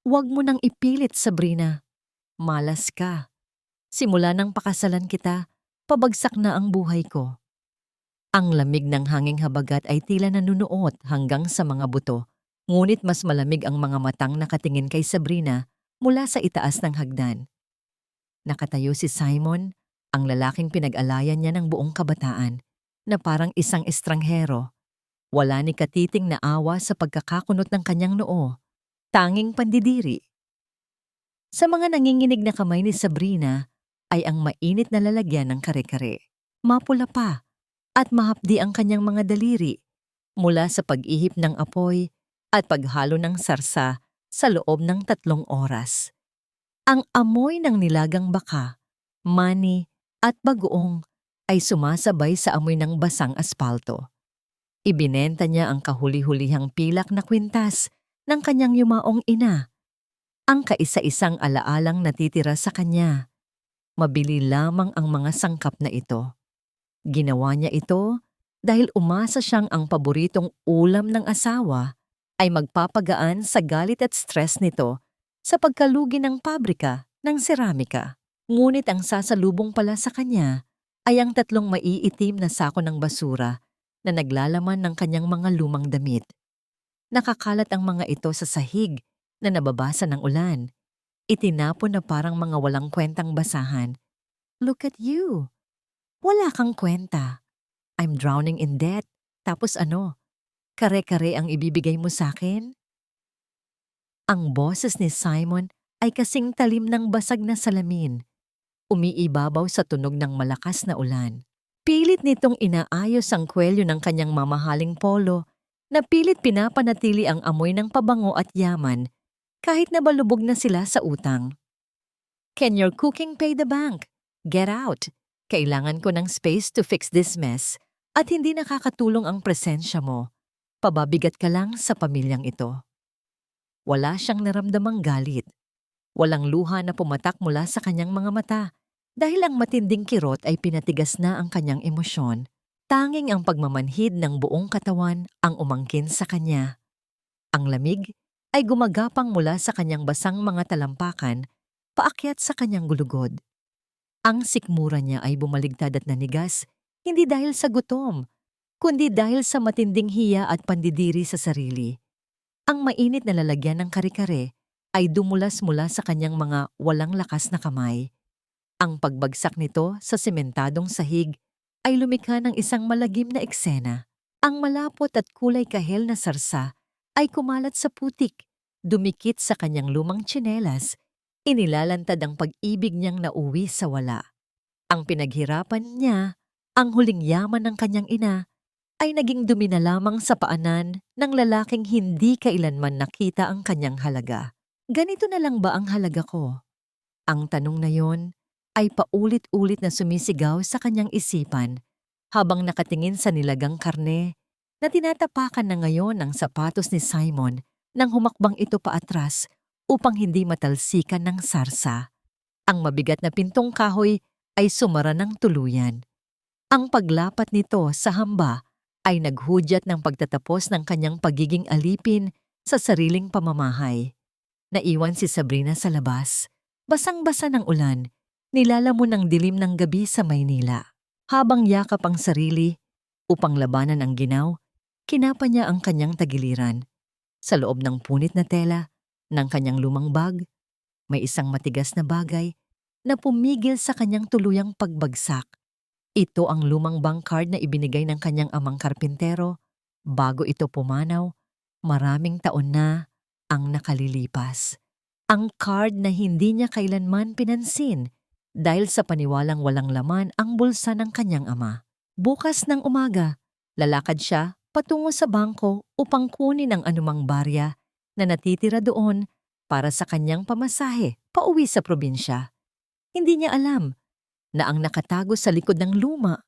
Huwag mo nang ipilit, Sabrina. Malas ka. Simula nang pakasalan kita, pabagsak na ang buhay ko. Ang lamig ng hanging habagat ay tila nanunuot hanggang sa mga buto. Ngunit mas malamig ang mga matang nakatingin kay Sabrina mula sa itaas ng hagdan. Nakatayo si Simon, ang lalaking pinag-alayan niya ng buong kabataan, na parang isang estranghero. Wala ni katiting na awa sa pagkakakunot ng kanyang noo, tanging pandidiri. Sa mga nanginginig na kamay ni Sabrina ay ang mainit na lalagyan ng kare-kare. Mapula pa at mahapdi ang kanyang mga daliri mula sa pag-ihip ng apoy at paghalo ng sarsa sa loob ng 3 oras. Ang amoy ng nilagang baka, mani at bagoong ay sumasabay sa amoy ng basang aspalto. Ibinenta niya ang kahuli-hulihang pilak na kwintas ng kanyang yumaong ina, ang kaisa-isang alaalang natitira sa kanya. Mabili lamang ang mga sangkap na ito. Ginawa niya ito dahil umasa siyang ang paboritong ulam ng asawa ay magpapagaan sa galit at stress nito sa pagkalugi ng pabrika ng seramika. Ngunit ang sasalubong pala sa kanya ay ang 3 maiitim na sako ng basura na naglalaman ng kanyang mga lumang damit. Nakakalat ang mga ito sa sahig na nababasa ng ulan. Itinapon na parang mga walang kwentang basahan. Look at you! Wala kang kwenta. I'm drowning in debt. Tapos ano? Kare-kare ang ibibigay mo sa akin? Ang boses ni Simon ay kasing talim ng basag na salamin. Umiibabaw sa tunog ng malakas na ulan. Pilit nitong inaayos ang kwelyo ng kanyang mamahaling polo na pilit pinapanatili ang amoy ng pabango at yaman kahit na balubog na sila sa utang. Can your cooking pay the bank? Get out! Kailangan ko ng space to fix this mess at hindi nakakatulong ang presensya mo. Pababigat ka lang sa pamilyang ito. Wala siyang naramdamang galit. Walang luha na pumatak mula sa kanyang mga mata dahil ang matinding kirot ay pinatigas na ang kanyang emosyon. Tanging ang pagmamanhid ng buong katawan ang umangkin sa kanya. Ang lamig ay gumagapang mula sa kanyang basang mga talampakan paakyat sa kanyang gulugod. Ang sikmura niya ay bumaligtad at nanigas, hindi dahil sa gutom, kundi dahil sa matinding hiya at pandidiri sa sarili. Ang mainit na lalagyan ng kare-kare ay dumulas mula sa kanyang mga walang lakas na kamay. Ang pagbagsak nito sa sementadong sahig ay lumikha ng isang malagim na eksena. Ang malapot at kulay kahel na sarsa ay kumalat sa putik, dumikit sa kanyang lumang tsinelas, inilalantad ang pag-ibig niyang nauwi sa wala. Ang pinaghirapan niya, ang huling yaman ng kanyang ina, ay naging dumi na lamang sa paanan ng lalaking hindi kailanman nakita ang kanyang halaga. Ganito na lang ba ang halaga ko? Ang tanong na yon ay paulit-ulit na sumisigaw sa kanyang isipan habang nakatingin sa nilagang karne na tinatapakan na ngayon ng sapatos ni Simon nang humakbang ito paatras upang hindi matalsikan ng sarsa. Ang mabigat na pintong kahoy ay sumara ng tuluyan. Ang paglapat nito sa hamba ay naghudyat ng pagtatapos ng kanyang pagiging alipin sa sariling pamamahay. Naiwan si Sabrina sa labas, basang-basa ng ulan, nilalamon ng dilim ng gabi sa Maynila. Habang yakap ang sarili upang labanan ang ginaw, kinapa niya ang kanyang tagiliran. Sa loob ng punit na tela ng kanyang lumang bag, may isang matigas na bagay na pumigil sa kanyang tuluyang pagbagsak. Ito ang lumang bank card na ibinigay ng kanyang amang karpintero bago ito pumanaw, maraming taon na ang nakalilipas. Ang card na hindi niya kailanman pinansin dahil sa paniwalang walang laman ang bulsa ng kanyang ama. Bukas ng umaga, lalakad siya patungo sa bangko upang kunin ang anumang barya na natitira doon para sa kanyang pamasahe pauwi sa probinsya. Hindi niya alam na ang nakatago sa likod ng luma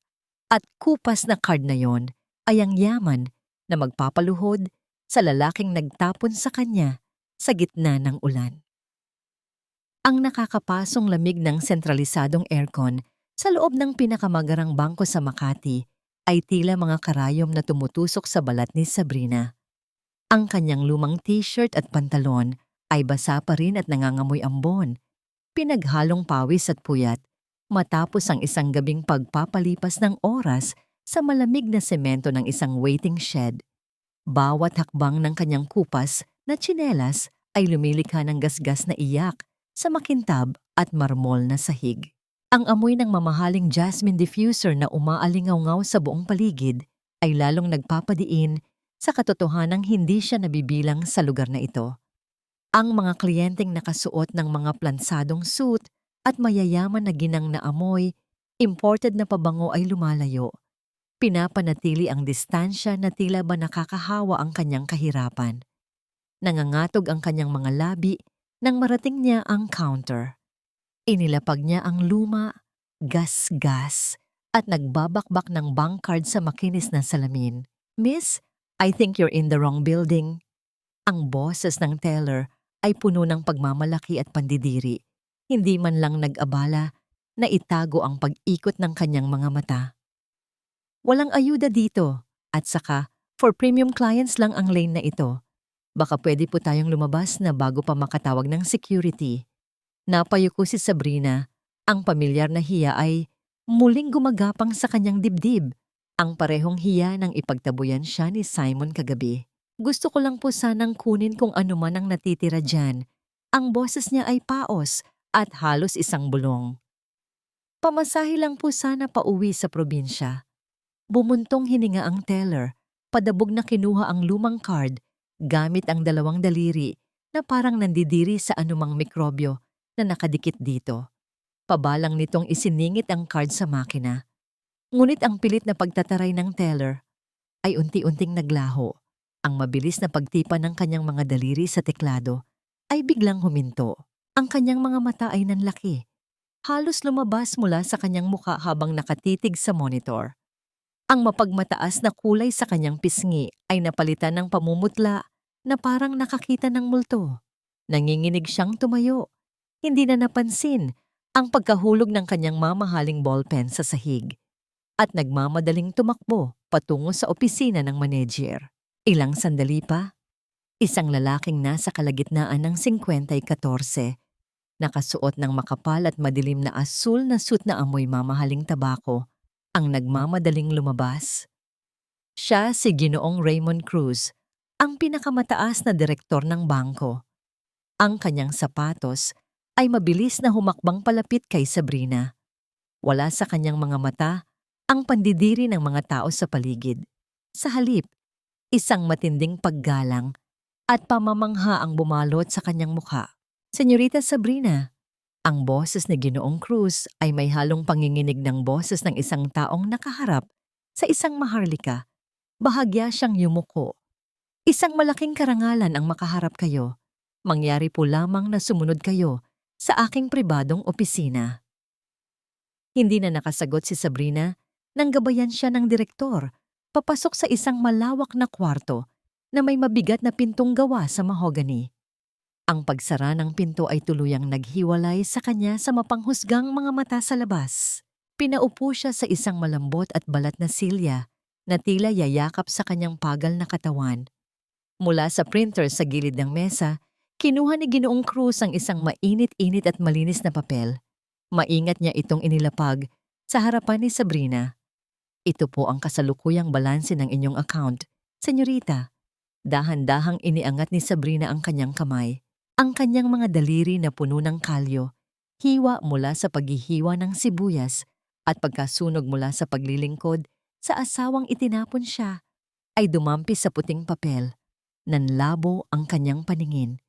at kupas na card na yon ay ang yaman na magpapaluhod sa lalaking nagtapon sa kanya sa gitna ng ulan. Ang nakakapasong lamig ng sentralisadong aircon sa loob ng pinakamagarang bangko sa Makati ay tila mga karayom na tumutusok sa balat ni Sabrina. Ang kanyang lumang t-shirt at pantalon ay basa pa rin at nangangamoy ambon. Pinaghalong pawis at puyat matapos ang isang gabing pagpapalipas ng oras sa malamig na semento ng isang waiting shed. Bawat hakbang ng kanyang kupas na tsinelas ay lumilikha ng gasgas na iyak sa makintab at marmol na sahig. Ang amoy ng mamahaling jasmine diffuser na umaalingaw-ngaw sa buong paligid ay lalong nagpapadiin sa katotohanang hindi siya nabibilang sa lugar na ito. Ang mga kliyenteng nakasuot ng mga plansadong suit at mayayaman na ginang na amoy, imported na pabango ay lumalayo. Pinapanatili ang distansya na tila ba nakakahawa ang kanyang kahirapan. Nangangatog ang kanyang mga labi nang marating niya ang counter. Inilapag niya ang luma, gas-gas, at nagbabakbak ng bank card sa makinis na salamin. "Miss, I think you're in the wrong building." Ang boses ng teller ay puno ng pagmamalaki at pandidiri. Hindi man lang nag-abala na itago ang pag-ikot ng kanyang mga mata. "Walang ayuda dito, at saka for premium clients lang ang lane na ito. Baka pwede po tayong lumabas na bago pa makatawag ng security." Napayuko si Sabrina. Ang pamilyar na hiya ay muling gumagapang sa kanyang dibdib. Ang parehong hiya nang ipagtabuyan siya ni Simon kagabi. "Gusto ko lang po sanang kunin kung ano man ang natitira dyan." Ang boses niya ay paos at halos isang bulong. "Pamasahe lang po sana pauwi sa probinsya." Bumuntong hininga ang teller, padabog na kinuha ang lumang card gamit ang dalawang daliri na parang nandidiri sa anumang mikrobyo na nakadikit dito. Pabalang nitong isiningit ang card sa makina. Ngunit ang pilit na pagtataray ng teller ay unti-unting naglaho. Ang mabilis na pagtipa ng kanyang mga daliri sa teklado ay biglang huminto. Ang kanyang mga mata ay nanlaki. Halos lumabas mula sa kanyang mukha habang nakatitig sa monitor. Ang mapagmataas na kulay sa kanyang pisngi ay napalitan ng pamumutla na parang nakakita ng multo. Nanginginig siyang tumayo. Hindi na napansin ang pagkahulog ng kanyang mamahaling ballpen sa sahig at nagmamadaling tumakbo patungo sa opisina ng manager. Ilang sandali pa, isang lalaking nasa kalagitnaan ng 50-14, nakasuot ng makapal at madilim na asul na suit na amoy mamahaling tabako, ang nagmamadaling lumabas. Siya si Ginoong Raymond Cruz, ang pinakamataas na direktor ng bangko. Ang kanyang sapatos ay mabilis na humakbang palapit kay Sabrina. Wala sa kanyang mga mata ang pandidiri ng mga tao sa paligid. Sa halip, isang matinding paggalang at pamamangha ang bumalot sa kanyang mukha. "Senyorita Sabrina." Ang boses ni Ginoong Cruz ay may halong panginginig ng boses ng isang taong nakaharap sa isang maharlika. Bahagya siyang yumuko. "Isang malaking karangalan ang makaharap kayo. Mangyari po lamang na sumunod kayo sa aking pribadong opisina." Hindi na nakasagot si Sabrina nang gabayan siya ng direktor papasok sa isang malawak na kwarto na may mabigat na pintong gawa sa mahogany. Ang pagsara ng pinto ay tuluyang naghiwalay sa kanya sa mapanghusgang mga mata sa labas. Pinaupo siya sa isang malambot at balat na silya na tila yayakap sa kanyang pagal na katawan. Mula sa printer sa gilid ng mesa, kinuha ni Ginoong Cruz ang isang mainit-init at malinis na papel. Maingat niya itong inilapag sa harapan ni Sabrina. "Ito po ang kasalukuyang balanse ng inyong account, senyorita." Dahan-dahang iniangat ni Sabrina ang kanyang kamay. Ang kanyang mga daliri na puno ng kalyo, hiwa mula sa paghihiwa ng sibuyas at pagkasunog mula sa paglilingkod sa asawang itinapon siya, ay dumampi sa puting papel. Nanlabo ang kanyang paningin.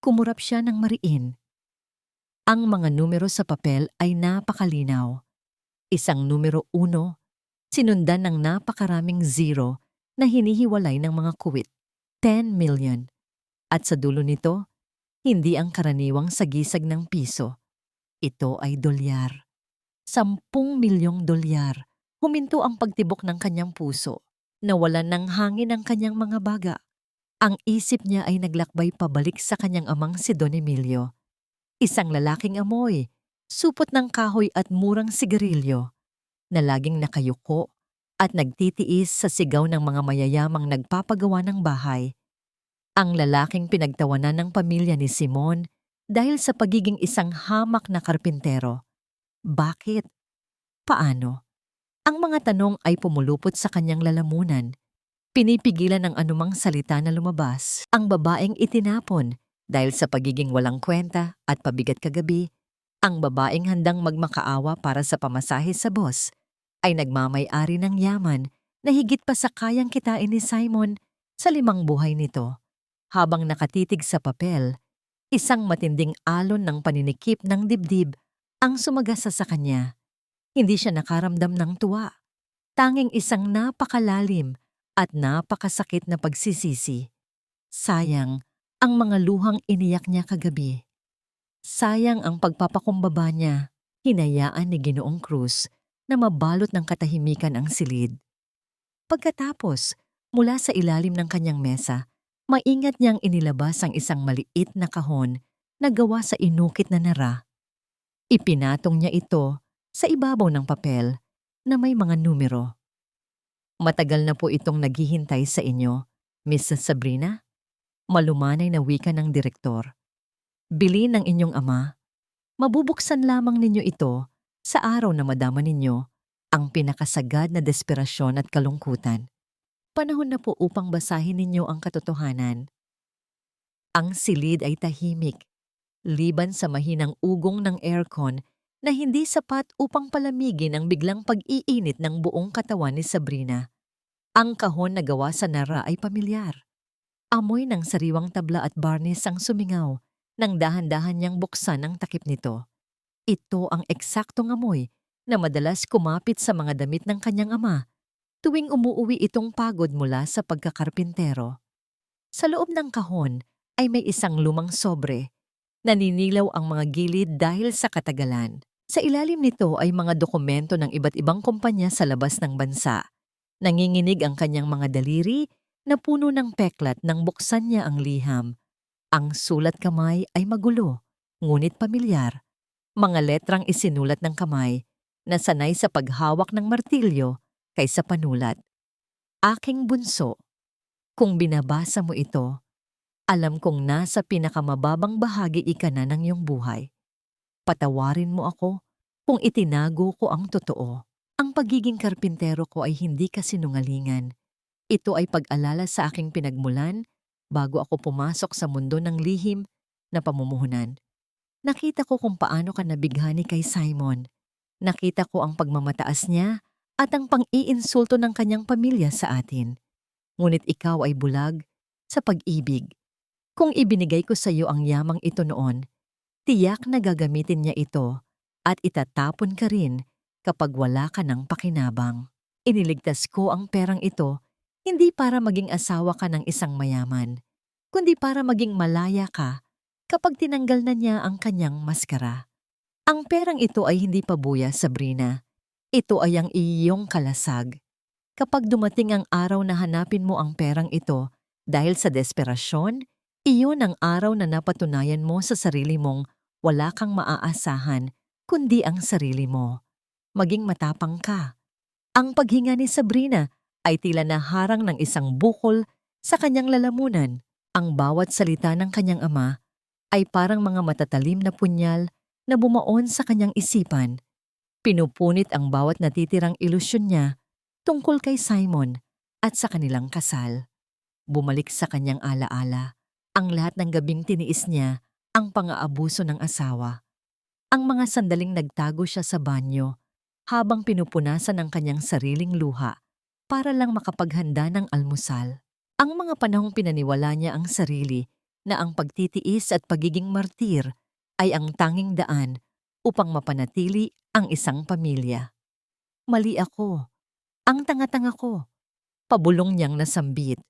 Kumurap siya ng mariin. Ang mga numero sa papel ay napakalinaw. Isang numero 1, sinundan ng napakaraming zero na hinihiwalay ng mga kuwit. 10 million. At sa dulo nito, hindi ang karaniwang sagisag ng piso. Ito ay dolyar. 10 milyong dolyar. Huminto ang pagtibok ng kanyang puso. Nawalan ng hangin ang kanyang mga baga. Ang isip niya ay naglakbay pabalik sa kanyang amang si Don Emilio. Isang lalaking amoy, supot ng kahoy at murang sigarilyo, na laging nakayuko at nagtitiis sa sigaw ng mga mayayamang nagpapagawa ng bahay. Ang lalaking pinagtawanan ng pamilya ni Simon dahil sa pagiging isang hamak na karpintero. Bakit? Paano? Ang mga tanong ay pumulupot sa kanyang lalamunan. Pinipigilan ang anumang salita na lumabas. Ang babaeng itinapon dahil sa pagiging walang kwenta at pabigat kagabi. Ang babaeng handang magmakaawa para sa pamasahe sa boss ay nagmamay-ari ng yaman na higit pa sa kayang kitain ni Simon sa 5 buhay nito. Habang nakatitig sa papel, isang matinding alon ng paninikip ng dibdib ang sumagasa sa kanya. Hindi siya nakaramdam ng tuwa. Tanging isang napakalalim at napakasakit na pagsisisi. Sayang ang mga luhang iniyak niya kagabi. Sayang ang pagpapakumbaba niya. Hinayaan ni Ginoong Cruz na mabalot ng katahimikan ang silid. Pagkatapos, mula sa ilalim ng kanyang mesa, maingat niyang inilabas ang isang maliit na kahon na gawa sa inukit na nara. Ipinatong niya ito sa ibabaw ng papel na may mga numero. Matagal na po itong naghihintay sa inyo, Miss Sabrina. Malumanay na wika ng direktor. Bilin ng inyong ama. Mabubuksan lamang ninyo ito sa araw na madama ninyo ang pinakasagad na desperasyon at kalungkutan. Panahon na po upang basahin ninyo ang katotohanan. Ang silid ay tahimik, liban sa mahinang ugong ng aircon na hindi sapat upang palamigin ang biglang pag-iinit ng buong katawan ni Sabrina. Ang kahon na gawa sa nara ay pamilyar. Amoy ng sariwang tabla at barnis ang sumingaw nang dahan-dahan niyang buksan ang takip nito. Ito ang eksaktong amoy na madalas kumapit sa mga damit ng kanyang ama tuwing umuuwi itong pagod mula sa pagkakarpintero. Sa loob ng kahon ay may isang lumang sobre. Naninilaw ang mga gilid dahil sa katagalan. Sa ilalim nito ay mga dokumento ng iba't ibang kumpanya sa labas ng bansa. Nanginginig ang kanyang mga daliri na puno ng peklat nang buksan niya ang liham. Ang sulat kamay ay magulo, ngunit pamilyar. Mga letrang isinulat ng kamay na sanay sa paghawak ng martilyo kaysa panulat. Aking bunso, kung binabasa mo ito, alam kong nasa pinakamababang bahagi ika na ng iyong buhay. Patawarin mo ako kung itinago ko ang totoo. Ang pagiging karpintero ko ay hindi kasinungalingan. Ito ay pag-alala sa aking pinagmulan bago ako pumasok sa mundo ng lihim na pamumuhunan. Nakita ko kung paano ka nabighani kay Simon. Nakita ko ang pagmamataas niya at ang pang-iinsulto ng kanyang pamilya sa atin. Ngunit ikaw ay bulag sa pag-ibig. Kung ibinigay ko sa iyo ang yamang ito noon, tiyak na gagamitin niya ito at itatapon ka rin kapag wala ka ng pakinabang. Iniligtas ko ang perang ito hindi para maging asawa ka ng isang mayaman, kundi para maging malaya ka kapag tinanggal na niya ang kanyang maskara. Ang perang ito ay hindi pabuya, Sabrina. Ito ay ang iyong kalasag. Kapag dumating ang araw na hanapin mo ang perang ito dahil sa desperasyon, iyon ang araw na napatunayan mo sa sarili mong wala kang maaasahan kundi ang sarili mo. Maging matapang ka. Ang paghinga ni Sabrina ay tila naharang ng isang bukol sa kanyang lalamunan. Ang bawat salita ng kanyang ama ay parang mga matatalim na punyal na bumaon sa kanyang isipan. Pinupunit ang bawat natitirang ilusyon niya tungkol kay Simon at sa kanilang kasal. Bumalik sa kanyang alaala ang lahat ng gabing tiniis niya ang pang-aabuso ng asawa. Ang mga sandaling nagtago siya sa banyo habang pinupunasan ang kanyang sariling luha para lang makapaghanda ng almusal. Ang mga panahong pinaniwala niya ang sarili na ang pagtitiis at pagiging martir ay ang tanging daan upang mapanatili ang isang pamilya. Mali ako. Ang tanga-tanga ko. Pabulong niyang nasambit.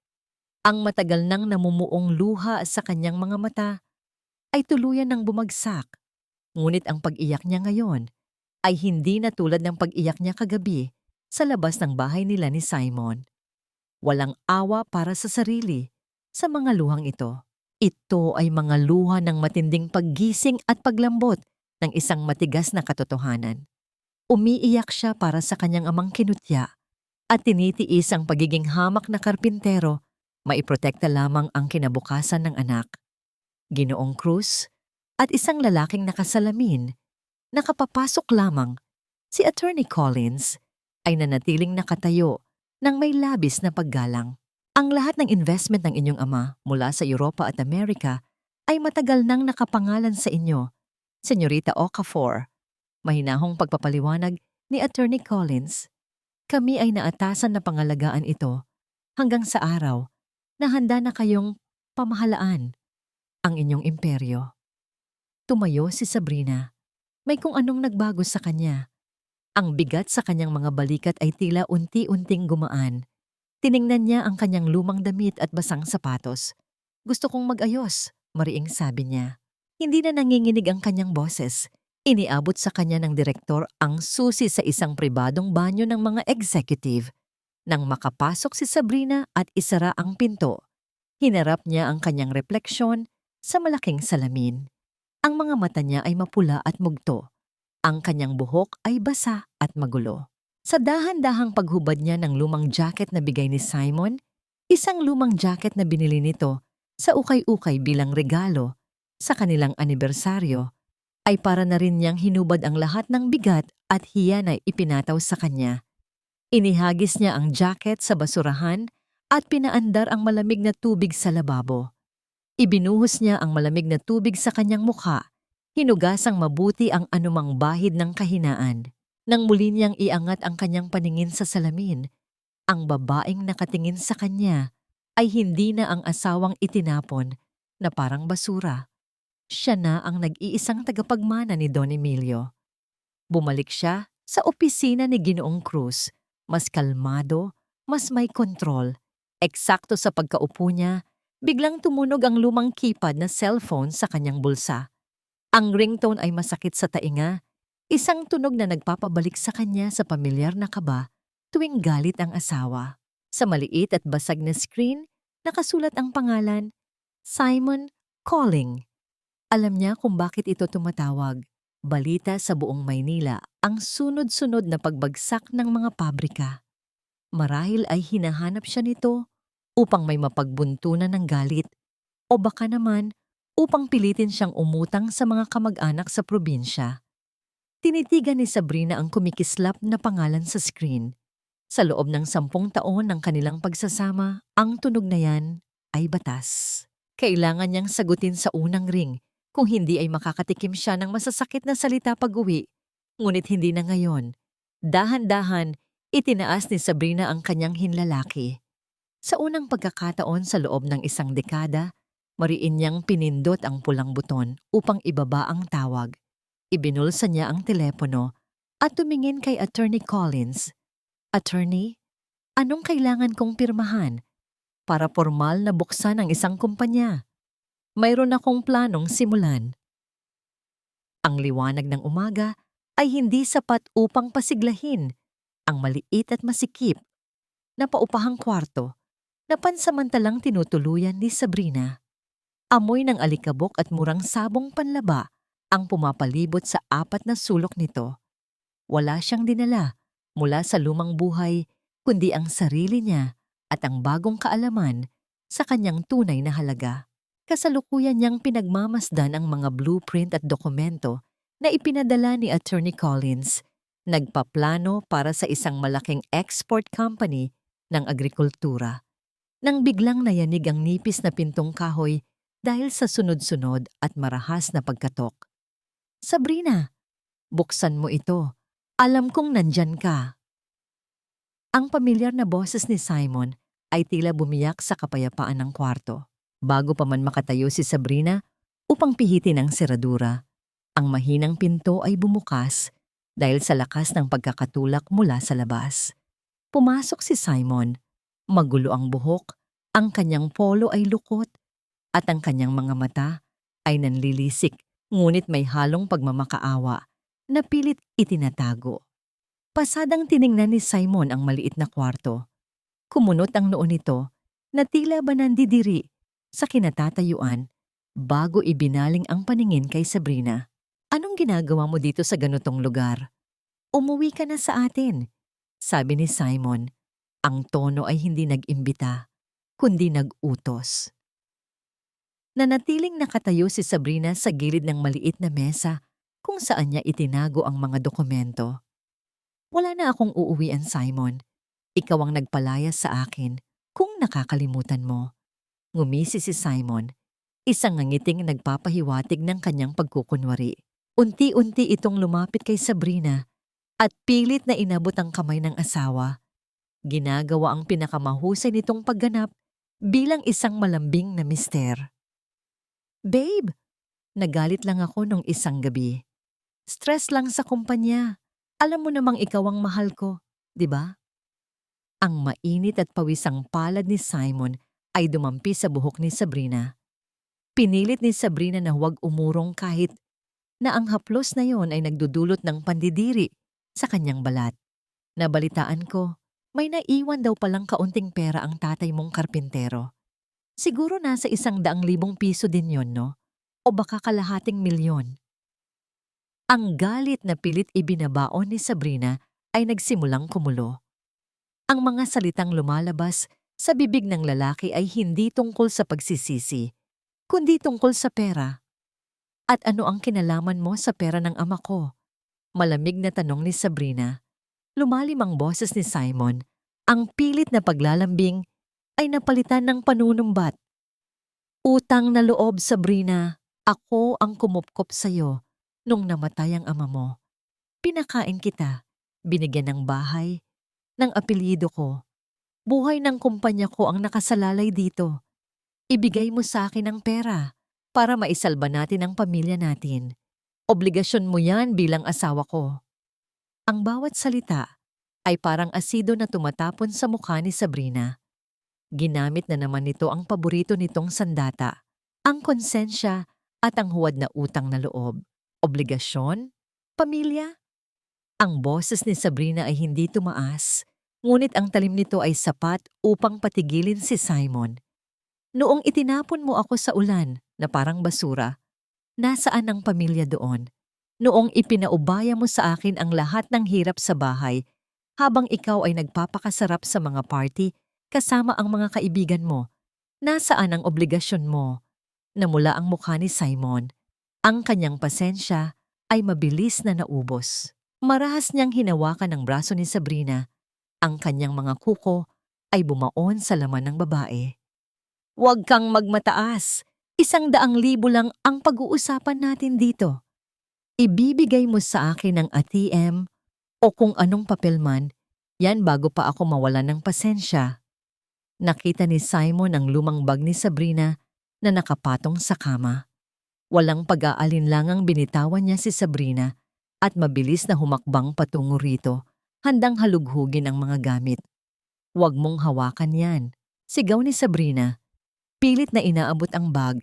Ang matagal nang namumuong luha sa kanyang mga mata ay tuluyan ng bumagsak. Ngunit ang pag-iyak niya ngayon ay hindi na tulad ng pag-iyak niya kagabi sa labas ng bahay nila ni Simon. Walang awa para sa sarili sa mga luhang ito. Ito ay mga luha ng matinding paggising at paglambot ng isang matigas na katotohanan. Umiiyak siya para sa kanyang amang kinutya at tinitiis ang pagiging hamak na karpintero Maiprotekta lamang ang kinabukasan ng anak. Ginoong Cruz at isang lalaking nakasalamin, nakapapasok lamang, si Attorney Collins, ay nanatiling nakatayo ng may labis na paggalang. Ang lahat ng investment ng inyong ama mula sa Europa at Amerika ay matagal nang nakapangalan sa inyo, Senyorita Okafor. Mahinahong pagpapaliwanag ni Attorney Collins. Kami ay naatasan na pangalagaan ito hanggang sa araw na handa na kayong pamahalaan ang inyong imperyo. Tumayo si Sabrina. May kung anong nagbago sa kanya. Ang bigat sa kanyang mga balikat ay tila unti-unting gumaan. Tiningnan niya ang kanyang lumang damit at basang sapatos. Gusto kong mag-ayos, mariing sabi niya. Hindi na nanginginig ang kanyang boses. Iniabot sa kanya ng direktor ang susi sa isang pribadong banyo ng mga executive. Nang makapasok si Sabrina at isara ang pinto, hinarap niya ang kanyang refleksyon sa malaking salamin. Ang mga mata niya ay mapula at mugto. Ang kanyang buhok ay basa at magulo. Sa dahan-dahang paghubad niya ng lumang jacket na bigay ni Simon, isang lumang jacket na binili nito sa ukay-ukay bilang regalo sa kanilang anibersaryo, ay para na rin niyang hinubad ang lahat ng bigat at hiya na ipinataw sa kanya. Inihagis niya ang jacket sa basurahan at pinaandar ang malamig na tubig sa lababo. Ibinuhos niya ang malamig na tubig sa kanyang mukha, hinugasang mabuti ang anumang bahid ng kahinaan. Nang muli niyang iangat ang kanyang paningin sa salamin, ang babaeng nakatingin sa kanya ay hindi na ang asawang itinapon na parang basura. Siya na ang nag-iisang tagapagmana ni Don Emilio. Bumalik siya sa opisina ni Ginoong Cruz, mas kalmado, mas may kontrol. Eksakto sa pagkaupo niya, biglang tumunog ang lumang keypad na cellphone sa kanyang bulsa. Ang ringtone ay masakit sa tainga, isang tunog na nagpapabalik sa kanya sa pamilyar na kaba tuwing galit ang asawa. Sa maliit at basag na screen, nakasulat ang pangalan, Simon Calling. Alam niya kung bakit ito tumatawag. Balita sa buong Maynila ang sunod-sunod na pagbagsak ng mga pabrika. Marahil ay hinahanap siya nito upang may mapagbuntunan ng galit o baka naman upang pilitin siyang umutang sa mga kamag-anak sa probinsya. Tinitigan ni Sabrina ang kumikislap na pangalan sa screen. Sa loob ng 10 taon ng kanilang pagsasama, ang tunog na yan ay batas. Kailangan niyang sagutin sa unang ring. Kung hindi ay makakatikim siya ng masasakit na salita pag-uwi. Ngunit hindi na ngayon. Dahan-dahan, itinaas ni Sabrina ang kanyang hinlalaki. Sa unang pagkakataon sa loob ng 1 dekada, mariin niyang pinindot ang pulang buton upang ibaba ang tawag. Ibinulsa niya ang telepono at tumingin kay Attorney Collins. Attorney, anong kailangan kong pirmahan para formal na buksan ang isang kumpanya? Mayroon akong planong simulan. Ang liwanag ng umaga ay hindi sapat upang pasiglahin ang maliit at masikip na paupahang kwarto na pansamantalang tinutuluyan ni Sabrina. Amoy ng alikabok at murang sabong panlaba ang pumapalibot sa 4 na sulok nito. Wala siyang dinala mula sa lumang buhay kundi ang sarili niya at ang bagong kaalaman sa kanyang tunay na halaga. Kasalukuyan niyang pinagmamasdan ang mga blueprint at dokumento na ipinadala ni Attorney Collins. Nagpaplano para sa isang malaking export company ng agrikultura. Nang biglang nayanig ang nipis na pintong kahoy dahil sa sunod-sunod at marahas na pagkatok. Sabrina, buksan mo ito. Alam kong nandyan ka. Ang pamilyar na boses ni Simon ay tila bumiyak sa kapayapaan ng kwarto. Bago pa man makatayo si Sabrina upang pihitin ang seradura, ang mahinang pinto ay bumukas dahil sa lakas ng pagkakatulak mula sa labas. Pumasok si Simon. Magulo ang buhok, ang kanyang polo ay lukot, at ang kanyang mga mata ay nanlilisik ngunit may halong pagmamakaawa na pilit itinatago. Pasadang tiningnan ni Simon ang maliit na kwarto. Kumunot ang noo nito na tila ba nandidiri sa kinatatayuan bago ibinaling ang paningin kay Sabrina. Anong ginagawa mo dito sa ganitong lugar? Umuwi ka na sa atin, sabi ni Simon. Ang tono ay hindi nag-imbita, kundi nag-utos. Nanatiling nakatayo si Sabrina sa gilid ng maliit na mesa kung saan niya itinago ang mga dokumento. Wala na akong uuwian, Simon. Ikaw ang nagpalayas sa akin kung nakakalimutan mo. Ngumisi si Simon, isang ngangiting nagpapahiwatig ng kanyang pagkukunwari. Unti-unti itong lumapit kay Sabrina at pilit na inabot ang kamay ng asawa. Ginagawa ang pinakamahusay nitong pagganap bilang isang malambing na mister. Babe, nagalit lang ako nung isang gabi. Stress lang sa kumpanya. Alam mo namang ikaw ang mahal ko, di ba? Ang mainit at pawisang palad ni Simon ay dumampi sa buhok ni Sabrina. Pinilit ni Sabrina na huwag umurong kahit na ang haplos na yon ay nagdudulot ng pandidiri sa kanyang balat. Nabalitaan ko, may naiwan daw palang kaunting pera ang tatay mong karpintero. Siguro nasa 100,000 piso din yon, no? O baka kalahating milyon. Ang galit na pilit ibinabaon ni Sabrina ay nagsimulang kumulo. Ang mga salitang lumalabas sa bibig ng lalaki ay hindi tungkol sa pagsisisi, kundi tungkol sa pera. At ano ang kinalaman mo sa pera ng ama ko? Malamig na tanong ni Sabrina. Lumalim ang boses ni Simon. Ang pilit na paglalambing ay napalitan ng panunumbat. Utang na loob, Sabrina. Ako ang kumupkop sa'yo nung namatay ang ama mo. Pinakain kita, binigyan ng bahay, ng apelyido ko. Buhay ng kumpanya ko ang nakasalalay dito. Ibigay mo sa akin ang pera para maisalba natin ang pamilya natin. Obligasyon mo yan bilang asawa ko. Ang bawat salita ay parang asido na tumatapon sa mukha ni Sabrina. Ginamit na naman nito ang paborito nitong sandata, ang konsensya at ang huwad na utang na loob. Obligasyon? Pamilya? Ang boses ni Sabrina ay hindi tumaas, ngunit ang talim nito ay sapat upang patigilin si Simon. Noong itinapon mo ako sa ulan na parang basura, nasaan ang pamilya doon? Noong ipinaubaya mo sa akin ang lahat ng hirap sa bahay, habang ikaw ay nagpapakasarap sa mga party kasama ang mga kaibigan mo, nasaan ang obligasyon mo? Namula ang mukha ni Simon. Ang kanyang pasensya ay mabilis na naubos. Marahas niyang hinawakan ang braso ni Sabrina. Ang kanyang mga kuko ay bumaon sa laman ng babae. Huwag kang magmataas. 100,000 lang ang pag-uusapan natin dito. Ibibigay mo sa akin ang ATM o kung anong papel man, yan bago pa ako mawalan ng pasensya. Nakita ni Simon ang lumang bag ni Sabrina na nakapatong sa kama. Walang pag-aalinlangang binitawan niya si Sabrina at mabilis na humakbang patungo rito, handang halughugin ang mga gamit. Huwag mong hawakan yan, sigaw ni Sabrina. Pilit na inaabot ang bag,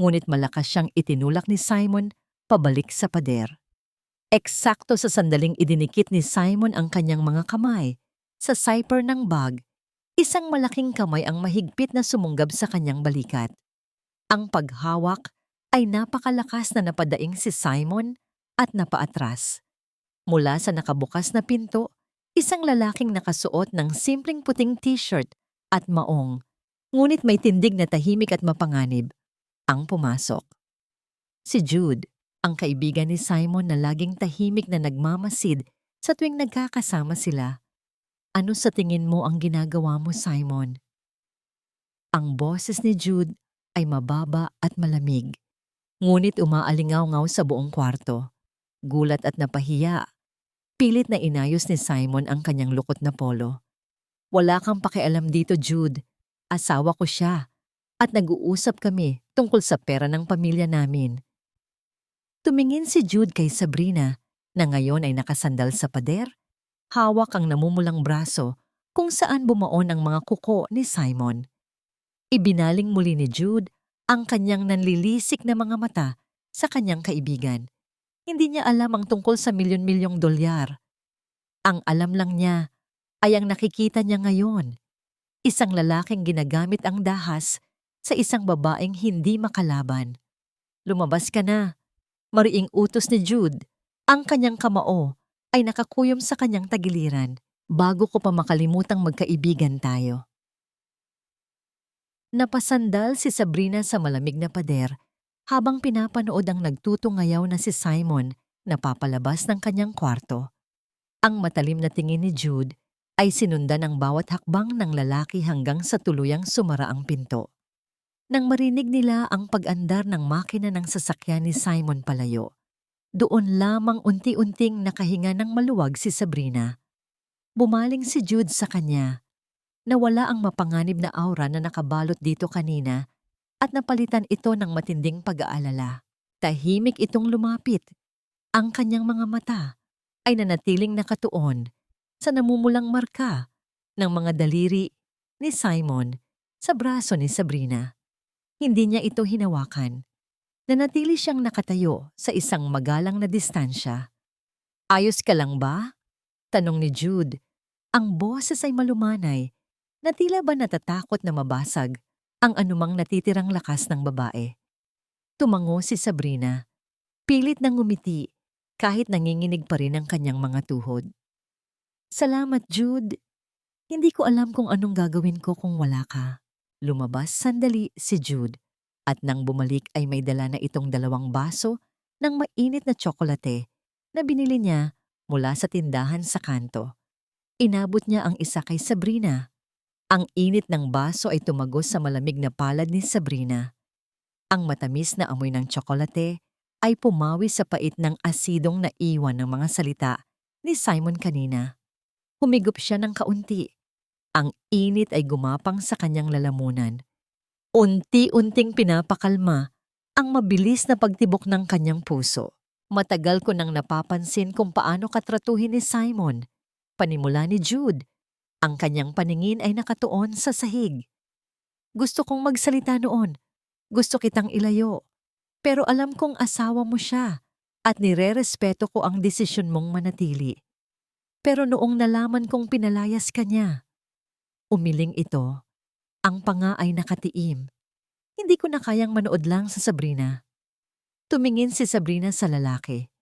ngunit malakas siyang itinulak ni Simon pabalik sa pader. Eksakto sa sandaling idinikit ni Simon ang kanyang mga kamay sa zipper ng bag, isang malaking kamay ang mahigpit na sumunggab sa kanyang balikat. Ang paghawak ay napakalakas na napadaing si Simon at napaatras. Mula sa nakabukas na pinto, isang lalaking nakasuot ng simpleng puting t-shirt at maong, ngunit may tindig na tahimik at mapanganib, ang pumasok. Si Jude, ang kaibigan ni Simon na laging tahimik na nagmamasid sa tuwing nagkakasama sila. Ano sa tingin mo ang ginagawa mo, Simon? Ang boses ni Jude ay mababa at malamig, ngunit umaalingaw-ngaw sa buong kwarto. Gulat at napahiya, pilit na inayos ni Simon ang kanyang lukot na polo. Wala kang pakialam dito, Jude. Asawa ko siya at nag-uusap kami tungkol sa pera ng pamilya namin. Tumingin si Jude kay Sabrina na ngayon ay nakasandal sa pader, hawak ang namumulang braso kung saan bumaon ang mga kuko ni Simon. Ibinaling muli ni Jude ang kanyang nanlilisik na mga mata sa kanyang kaibigan. Hindi niya alam ang tungkol sa milyon-milyong dolyar. Ang alam lang niya ay ang nakikita niya ngayon. Isang lalaking ginagamit ang dahas sa isang babaeng hindi makalaban. Lumabas ka na. Mariing utos ni Jude. Ang kanyang kamao ay nakakuyom sa kanyang tagiliran bago ko pa makalimutang magkaibigan tayo. Napasandal si Sabrina sa malamig na pader habang pinapanood ang nagtutungayaw na si Simon na papalabas ng kanyang kwarto. Ang matalim na tingin ni Jude ay sinundan ng bawat hakbang ng lalaki hanggang sa tuluyang sumara ang pinto. Nang marinig nila ang pag-andar ng makina ng sasakyan ni Simon palayo, doon lamang unti-unting nakahinga ng maluwag si Sabrina. Bumaling si Jude sa kanya. Nawala ang mapanganib na aura na nakabalot dito kanina at napalitan ito ng matinding pag-aalala. Tahimik itong lumapit. Ang kanyang mga mata ay nanatiling nakatuon sa namumulang marka ng mga daliri ni Simon sa braso ni Sabrina. Hindi niya ito hinawakan. Nanatili siyang nakatayo sa isang magalang na distansya. "Ayos ka lang ba?" tanong ni Jude. Ang boses ay malumanay na tila ba natatakot na mabasag ang anumang natitirang lakas ng babae. Tumango si Sabrina. Pilit nang ngumiti kahit nanginginig pa rin ang kanyang mga tuhod. "Salamat, Jude. Hindi ko alam kung anong gagawin ko kung wala ka." Lumabas sandali si Jude at nang bumalik ay may dala na itong 2 baso ng mainit na tsokolate na binili niya mula sa tindahan sa kanto. Inabot niya ang isa kay Sabrina. Ang init ng baso ay tumagos sa malamig na palad ni Sabrina. Ang matamis na amoy ng tsokolate ay pumawi sa pait ng asidong naiwan ng mga salita ni Simon kanina. Humigop siya ng kaunti. Ang init ay gumapang sa kanyang lalamunan. Unti-unting pinapakalma ang mabilis na pagtibok ng kanyang puso. Matagal ko nang napapansin kung paano katratuhin ni Simon. Panimula ni Jude. Ang kanyang paningin ay nakatuon sa sahig. "Gusto kong magsalita noon. Gusto kitang ilayo. Pero alam kong asawa mo siya at nirerespeto ko ang desisyon mong manatili. Pero noong nalaman kong pinalayas ka niya," umiling ito. Ang panga ay nakatiim. Hindi ko na kayang manood lang sa Sabrina. Tumingin si Sabrina sa lalaki.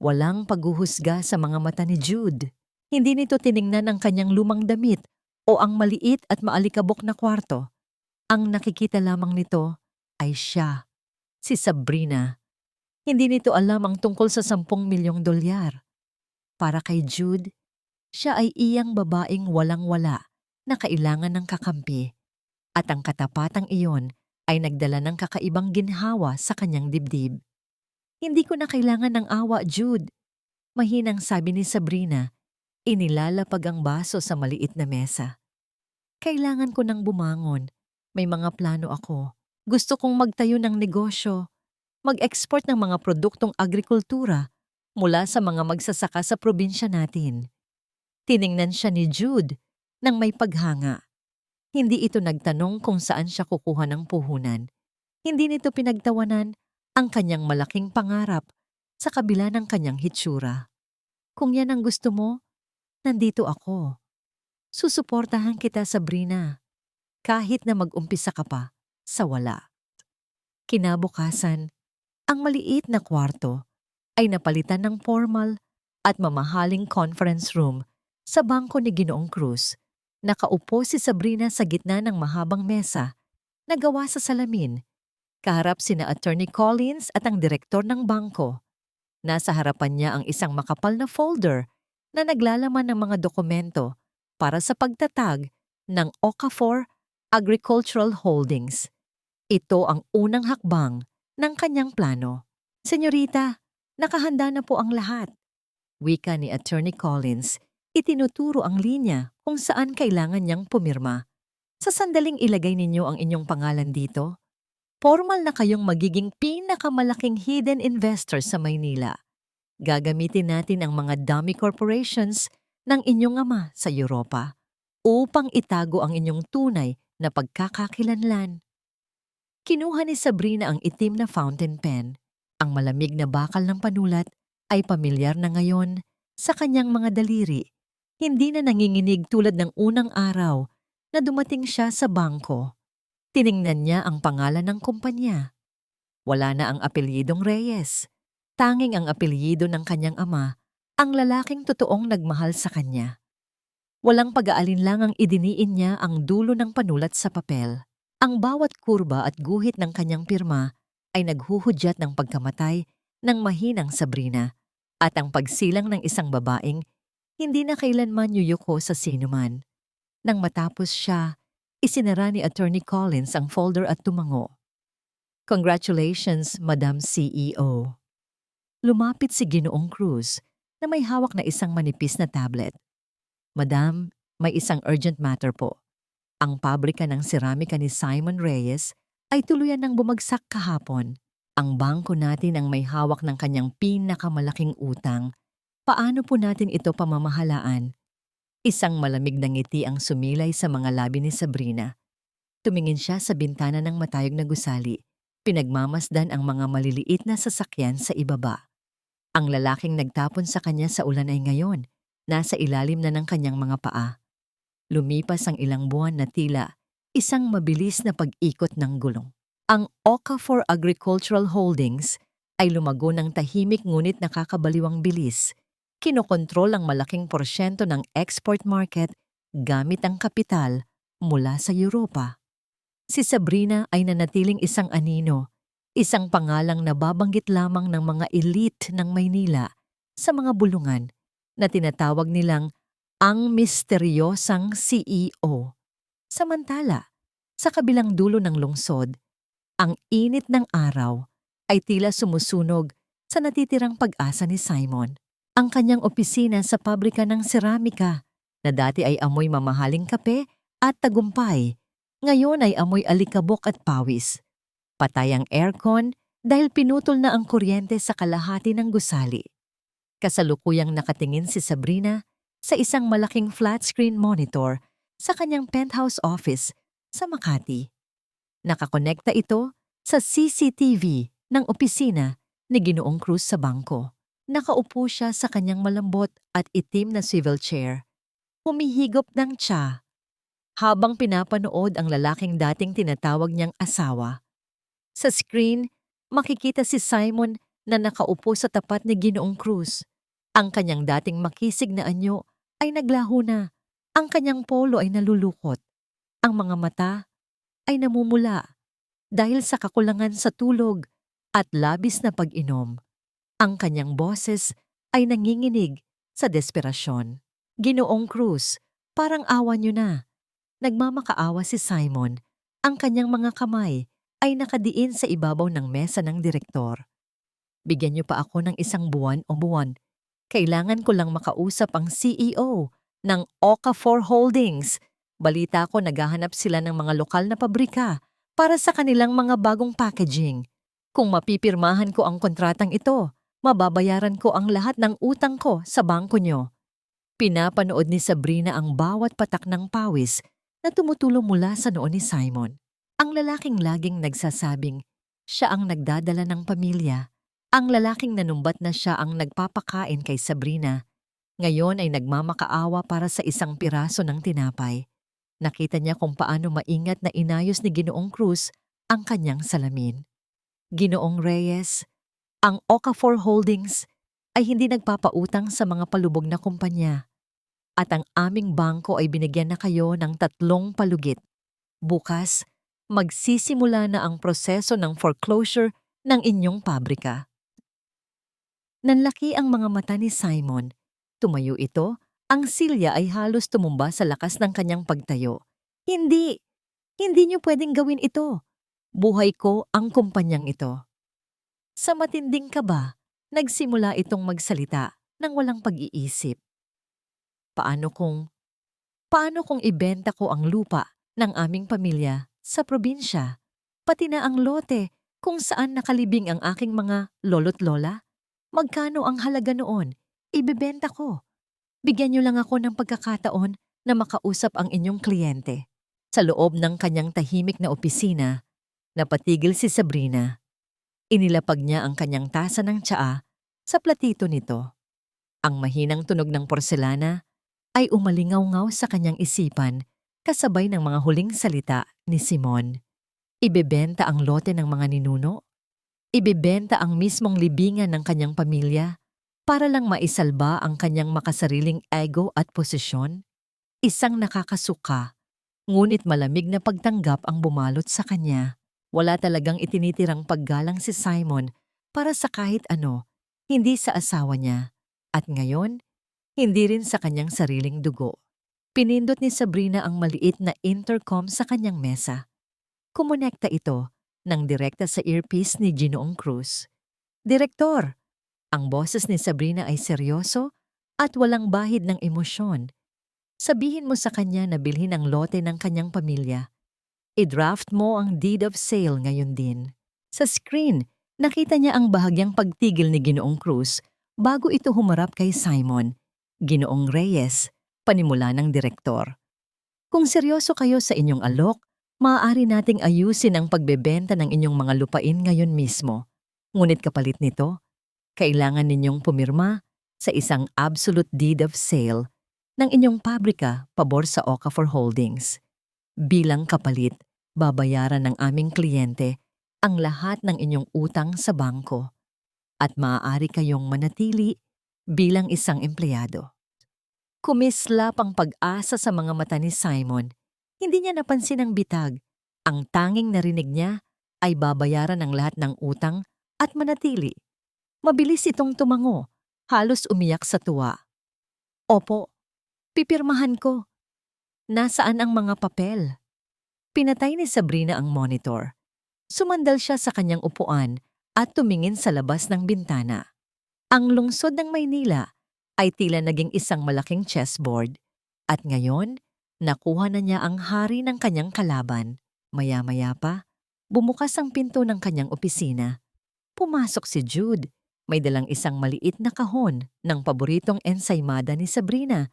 Walang paghuhusga sa mga mata ni Jude. Hindi nito tiningnan ang kanyang lumang damit o ang maliit at maalikabok na kwarto. Ang nakikita lamang nito ay siya, si Sabrina. Hindi nito alam ang tungkol sa 10 milyong dolyar. Para kay Jude, siya ay iyang babaeng walang-wala na kailangan ng kakampi. At ang katapatang iyon ay nagdala ng kakaibang ginhawa sa kanyang dibdib. "Hindi ko na kailangan ng awa, Jude," mahinang sabi ni Sabrina. Inilalapag ang baso sa maliit na mesa. "Kailangan ko nang bumangon. May mga plano ako. Gusto kong magtayo ng negosyo. Mag-export ng mga produktong agrikultura mula sa mga magsasaka sa probinsya natin." Tiningnan siya ni Jude nang may paghanga. Hindi ito nagtanong kung saan siya kukuha ng puhunan. Hindi nito pinagtawanan ang kanyang malaking pangarap sa kabila ng kanyang hitsura. "Kung yan ang gusto mo, nandito ako. Susuportahan kita, Sabrina, kahit na mag-umpisa ka pa sa wala." Kinabukasan, ang maliit na kwarto ay napalitan ng formal at mamahaling conference room sa bangko ni Ginoong Cruz. Nakaupo si Sabrina sa gitna ng mahabang mesa na gawa sa salamin. Kaharap sina Attorney Collins at ang direktor ng bangko. Nasa harapan niya ang isang makapal na folder na naglalaman ng mga dokumento para sa pagtatag ng Okafor Agricultural Holdings. Ito ang unang hakbang ng kanyang plano. "Senyorita, nakahanda na po ang lahat," wika ni Attorney Collins. Itinuturo ang linya kung saan kailangan niyang pumirma. "Sa sandaling ilagay ninyo ang inyong pangalan dito, formal na kayong magiging pinakamalaking hidden investor sa Maynila. Gagamitin natin ang mga dummy corporations ng inyong ama sa Europa upang itago ang inyong tunay na pagkakakilanlan." Kinuha ni Sabrina ang itim na fountain pen. Ang malamig na bakal ng panulat ay pamilyar na ngayon sa kanyang mga daliri. Hindi na nanginginig tulad ng unang araw na dumating siya sa bangko. Tiningnan niya ang pangalan ng kumpanya. Wala na ang apelyidong Reyes. Tanging ang apelyido ng kanyang ama, ang lalaking totoong nagmahal sa kanya. Walang pag-aalinlangang idiniin niya ang dulo ng panulat sa papel. Ang bawat kurba at guhit ng kanyang pirma ay naghuhudyat ng pagkamatay ng mahinang Sabrina at ang pagsilang ng isang babaeng hindi na kailanman yuyuko sa sinuman. Nang matapos siya, isinara ni Attorney Collins ang folder at tumango. "Congratulations, Madam CEO." Lumapit si Ginoong Cruz na may hawak na isang manipis na tablet. "Madam, may isang urgent matter po. Ang pabrika ng seramika ni Simon Reyes ay tuluyan ng bumagsak kahapon. Ang bangko natin ang may hawak ng kanyang pinakamalaking utang. Paano po natin ito pamamahalaan?" Isang malamig na ngiti ang sumilay sa mga labi ni Sabrina. Tumingin siya sa bintana ng matayog na gusali. Pinagmamasdan ang mga maliliit na sasakyan sa ibaba. Ang lalaking nagtapon sa kanya sa ulan ay ngayon, nasa ilalim na ng kanyang mga paa. Lumipas ang ilang buwan na tila isang mabilis na pag-ikot ng gulong. Ang Okafor Agricultural Holdings ay lumago ng tahimik ngunit nakakabaliwang bilis. Kinokontrol ang malaking porsyento ng export market gamit ang kapital mula sa Europa. Si Sabrina ay nanatiling isang anino, isang pangalang nababanggit lamang ng mga elite ng Maynila sa mga bulungan na tinatawag nilang ang misteryosang CEO. Samantala, sa kabilang dulo ng lungsod, ang init ng araw ay tila sumusunog sa natitirang pag-asa ni Simon. Ang kanyang opisina sa pabrika ng seramika na dati ay amoy mamahaling kape at tagumpay, ngayon ay amoy alikabok at pawis. Patay ang aircon dahil pinutol na ang kuryente sa kalahati ng gusali. Kasalukuyang nakatingin si Sabrina sa isang malaking flat-screen monitor sa kanyang penthouse office sa Makati. Nakakonekta ito sa CCTV ng opisina ni Ginoong Cruz sa bangko. Nakaupo siya sa kanyang malambot at itim na swivel chair. Humihigop ng tsa habang pinapanood ang lalaking dating tinatawag niyang asawa. Sa screen, makikita si Simon na nakaupo sa tapat ni Ginoong Cruz. Ang kanyang dating makisig na anyo ay naglaho na. Ang kanyang polo ay nalulukot. Ang mga mata ay namumula dahil sa kakulangan sa tulog at labis na pag-inom. Ang kanyang boses ay nanginginig sa desperasyon. "Ginoong Cruz, parang awa niyo na." Nagmamakaawa si Simon. Ang kanyang mga kamay ay nakadiin sa ibabaw ng mesa ng direktor. "Bigyan niyo pa ako ng isang buwan o buwan. Kailangan ko lang makausap ang CEO ng Okafor Holdings. Balita ko naghahanap sila ng mga lokal na pabrika para sa kanilang mga bagong packaging. Kung mapipirmahan ko ang kontratang ito, mababayaran ko ang lahat ng utang ko sa bangko niyo." Pinapanood ni Sabrina ang bawat patak ng pawis na tumutulong mula sa noo ni Simon. Ang lalaking laging nagsasabing siya ang nagdadala ng pamilya. Ang lalaking nanumbat na siya ang nagpapakain kay Sabrina. Ngayon ay nagmamakaawa para sa isang piraso ng tinapay. Nakita niya kung paano maingat na inayos ni Ginoong Cruz ang kanyang salamin. "Ginoong Reyes, ang Okafor Holdings ay hindi nagpapautang sa mga palubog na kumpanya at ang aming bangko ay binigyan na kayo ng 3 palugit. Bukas, magsisimula na ang proseso ng foreclosure ng inyong pabrika." Nanlaki ang mga mata ni Simon. Tumayo ito, ang silya ay halos tumumba sa lakas ng kanyang pagtayo. "Hindi! Hindi niyo pwedeng gawin ito. Buhay ko ang kumpanyang ito." Sa matinding kaba, nagsimula itong magsalita nang walang pag-iisip. Paano kung ibenta ko ang lupa ng aming pamilya sa probinsya, pati na ang lote kung saan nakalibing ang aking mga lolo't lola? Magkano ang halaga noon? Ibebenta ko. Bigyan niyo lang ako ng pagkakataon na makausap ang inyong kliyente. Sa loob ng kanyang tahimik na opisina, napatigil si Sabrina. Inilapag niya ang kanyang tasa ng tsaa sa platito nito. Ang mahinang tunog ng porselana ay umalingaw-ngaw sa kanyang isipan kasabay ng mga huling salita ni Simon. Ibebenta ang lote ng mga ninuno? Ibebenta ang mismong libingan ng kanyang pamilya para lang maisalba ang kanyang makasariling ego at posisyon? Isang nakakasuka, Ngunit malamig na pagtanggap ang bumalot sa kanya. Wala talagang itinitirang paggalang si Simon para sa kahit ano, hindi sa asawa niya. At ngayon, hindi rin sa kanyang sariling dugo. Pinindot ni Sabrina ang maliit na intercom sa kanyang mesa. Kumonekta ito ng direkta sa earpiece ni Ginoong Cruz. Direktor! Ang boses ni Sabrina ay seryoso at walang bahid ng emosyon. Sabihin mo sa kanya na bilhin ang lote ng kanyang pamilya. I-draft mo ang deed of sale ngayon din. Sa screen, nakita niya ang bahagyang pagtigil ni Ginoong Cruz bago ito humarap kay Simon. Ginoong Reyes, panimula ng direktor. Kung seryoso kayo sa inyong alok, maaari nating ayusin ang pagbebenta ng inyong mga lupain ngayon mismo. Ngunit kapalit nito, kailangan ninyong pumirma sa isang absolute deed of sale ng inyong pabrika pabor sa Okafor Holdings. Bilang kapalit, babayaran ng aming kliyente ang lahat ng inyong utang sa bangko at maaari kayong manatili bilang isang empleyado. Kumislap ang pag-asa sa mga mata ni Simon. Hindi niya napansin ang bitag. Ang tanging narinig niya ay babayaran ang lahat ng utang at manatili. Mabilis itong tumango, halos umiyak sa tuwa. Opo, pipirmahan ko. Nasaan ang mga papel? Pinatay ni Sabrina ang monitor. Sumandal siya sa kanyang upuan at tumingin sa labas ng bintana. Ang lungsod ng Maynila ay tila naging isang malaking chessboard at ngayon, nakuha na niya ang hari ng kanyang kalaban. Maya-maya pa, bumukas ang pinto ng kanyang opisina. Pumasok si Jude. May dalang isang maliit na kahon ng paboritong ensaymada ni Sabrina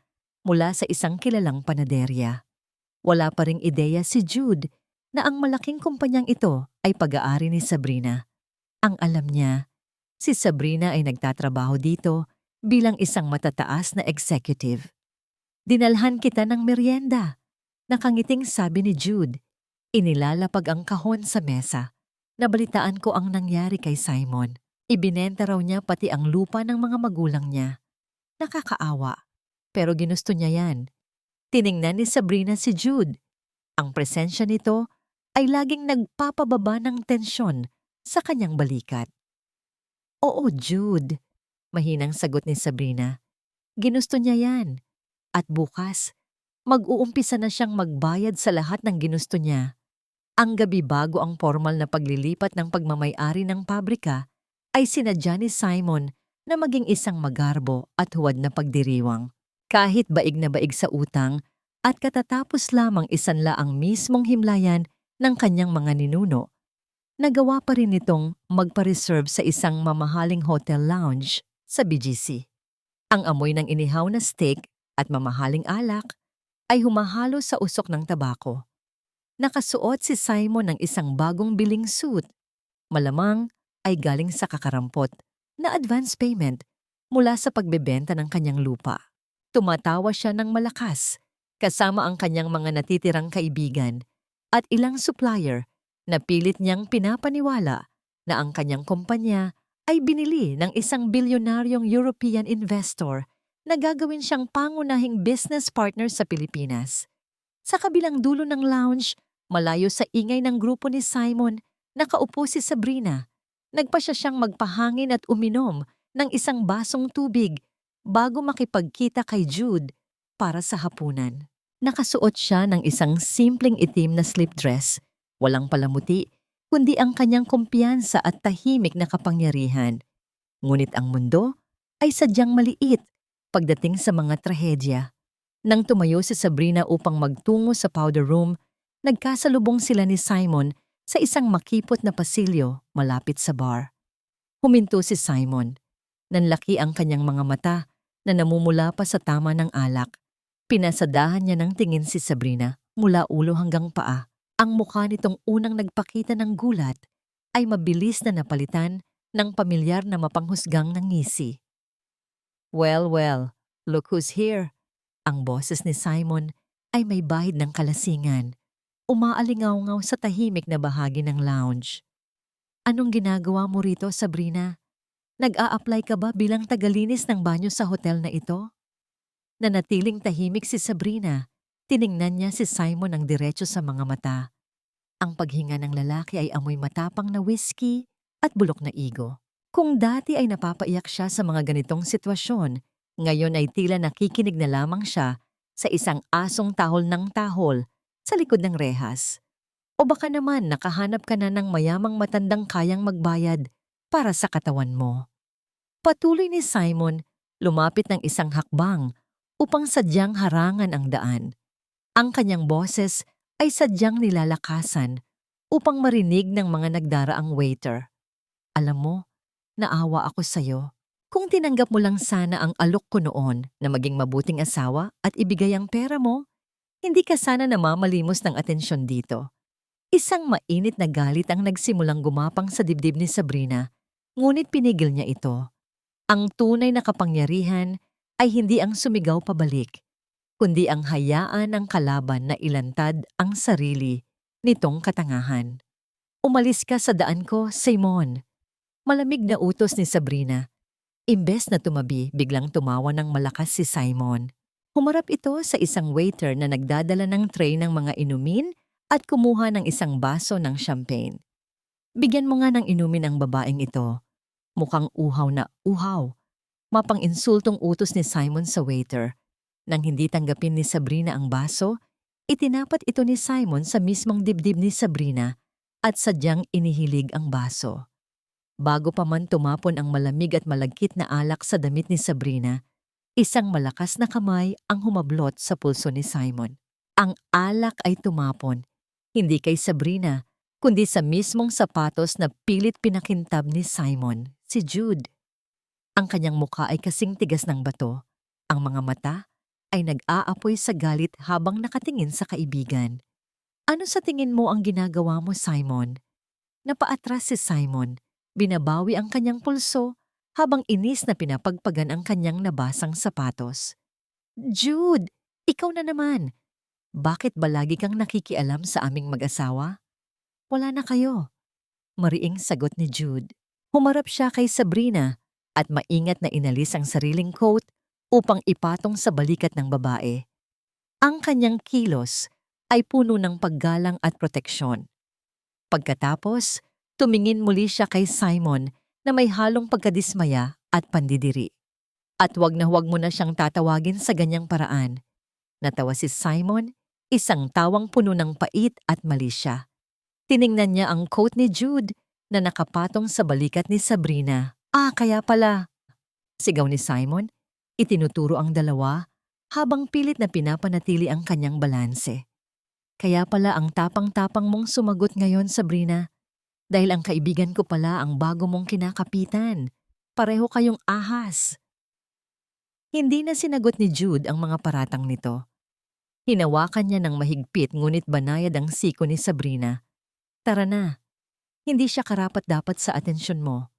mula sa isang kilalang panaderya. Wala pa ring ideya si Jude na ang malaking kumpanyang ito ay pag-aari ni Sabrina. Ang alam niya, si Sabrina ay nagtatrabaho dito bilang isang matataas na executive. Dinalhan kita ng merienda. Nakangiting sabi ni Jude. Inilalapag ang kahon sa mesa. Nabalitaan ko ang nangyari kay Simon. Ibinenta raw niya pati ang lupa ng mga magulang niya. Nakakaawa, pero ginusto niya yan. Tiningnan ni Sabrina si Jude. Ang presensya nito ay laging nagpapababa ng tensyon sa kanyang balikat. Oo, Jude. Mahinang sagot ni Sabrina. Ginusto niya yan. At bukas, mag-uumpisa na siyang magbayad sa lahat ng ginusto niya. Ang gabi bago ang formal na paglilipat ng pagmamay-ari ng pabrika, ay sinadya ni Simon na maging isang magarbo at huwad na pagdiriwang. Kahit baig na baig sa utang at katatapos lamang isanla ang mismong himlayan ng kanyang mga ninuno, nagawa pa rin itong magpa-reserve sa isang mamahaling hotel lounge sa BGC. Ang amoy ng inihaw na steak at mamahaling alak ay humahalo sa usok ng tabako. Nakasuot si Simon ng isang bagong biling suit. Malamang ay galing sa kakarampot na advance payment mula sa pagbebenta ng kanyang lupa. Tumatawa siya ng malakas kasama ang kanyang mga natitirang kaibigan at ilang supplier na pilit niyang pinapaniwala na ang kanyang kumpanya ay binili ng isang bilyonaryong European investor na gagawin siyang pangunahing business partner sa Pilipinas. Sa kabilang dulo ng lounge, malayo sa ingay ng grupo ni Simon, nakaupo si Sabrina. Nagpa siya siyang magpahangin at uminom ng isang basong tubig bago makipagkita kay Jude para sa hapunan. Nakasuot siya ng isang simpleng itim na slip dress, walang palamuti, kundi ang kanyang kumpiyansa at tahimik na kapangyarihan. Ngunit ang mundo ay sadyang maliit pagdating sa mga trahedya. Nang tumayo si Sabrina upang magtungo sa powder room, nagkasalubong sila ni Simon sa isang makipot na pasilyo malapit sa bar. Huminto si Simon. Nanlaki ang kanyang mga mata na namumula pa sa tama ng alak. Pinasadahan niya ng tingin si Sabrina mula ulo hanggang paa. Ang mukha nitong unang nagpakita ng gulat ay mabilis na napalitan ng pamilyar na mapanghusgang ng ngisi. Well, look who's here. Ang boses ni Simon ay may bahid ng kalasingan. Umaalingaw-ngaw sa tahimik na bahagi ng lounge. Anong ginagawa mo rito, Sabrina? Nag-a-apply ka ba bilang tagalinis ng banyo sa hotel na ito? Nanatiling tahimik si Sabrina. Tiningnan niya si Simon ng diretso sa mga mata. Ang paghinga ng lalaki ay amoy matapang na whiskey at bulok na igo. Kung dati ay napapaiyak siya sa mga ganitong sitwasyon, ngayon ay tila nakikinig na lamang siya sa isang asong tahol ng tahol sa likod ng rehas. O baka naman nakahanap ka na ng mayamang matandang kayang magbayad para sa katawan mo. Patuloy ni Simon, lumapit ng isang hakbang upang sadyang harangan ang daan. Ang kanyang boses ay sadyang nilalakasan upang marinig ng mga nagdaraang waiter. Alam mo, naawa ako sa'yo. Kung tinanggap mo lang sana ang alok ko noon na maging mabuting asawa at ibigay ang pera mo, hindi ka sana namamalimos ng atensyon dito. Isang mainit na galit ang nagsimulang gumapang sa dibdib ni Sabrina, ngunit pinigil niya ito. Ang tunay na kapangyarihan ay hindi ang sumigaw pabalik, kundi ang hayaan ng kalaban na ilantad ang sarili nitong katangahan. Umalis ka sa daan ko, Simon. Malamig na utos ni Sabrina. Imbes na tumabi, biglang tumawa ng malakas si Simon. Humarap ito sa isang waiter na nagdadala ng tray ng mga inumin at kumuha ng isang baso ng champagne. Bigyan mo nga ng inumin ang babaeng ito. Mukhang uhaw na uhaw. Mapang-insultong utos ni Simon sa waiter. Nang hindi tanggapin ni Sabrina ang baso, itinapat ito ni Simon sa mismong dibdib ni Sabrina at sadyang inihilig ang baso. Bago pa man tumapon ang malamig at malagkit na alak sa damit ni Sabrina, isang malakas na kamay ang humablot sa pulso ni Simon. Ang alak ay tumapon, hindi kay Sabrina, kundi sa mismong sapatos na pilit pinakintab ni Simon, si Jude. Ang kanyang mukha ay kasing tigas ng bato. Ang mga mata ay nag-aapoy sa galit habang nakatingin sa kaibigan. Ano sa tingin mo ang ginagawa mo, Simon? Napaatras si Simon. Binabawi ang kanyang pulso habang inis na pinapagpagan ang kanyang nabasang sapatos. Jude, ikaw na naman. Bakit ba lagi kang nakikialam sa aming mag-asawa? Wala na kayo. Mariing sagot ni Jude. Humarap siya kay Sabrina at maingat na inalis ang sariling coat upang ipatong sa balikat ng babae. Ang kanyang kilos ay puno ng paggalang at proteksyon. Pagkatapos, tumingin muli siya kay Simon na may halong pagkadismaya at pandidiri. At huwag na huwag mo na siyang tatawagin sa ganyang paraan. Natawa si Simon, isang tawang puno ng pait at malisya. Tiningnan niya ang coat ni Jude na nakapatong sa balikat ni Sabrina. Kaya pala. Sigaw ni Simon, itinuturo ang dalawa habang pilit na pinapanatili ang kanyang balanse. Kaya pala ang tapang-tapang mong sumagot ngayon, Sabrina. Dahil ang kaibigan ko pala ang bago mong kinakapitan. Pareho kayong ahas. Hindi na sinagot ni Jude ang mga paratang nito. Hinawakan niya ng mahigpit ngunit banayad ang siko ni Sabrina. Tara na. Hindi siya karapat-dapat sa atensyon mo.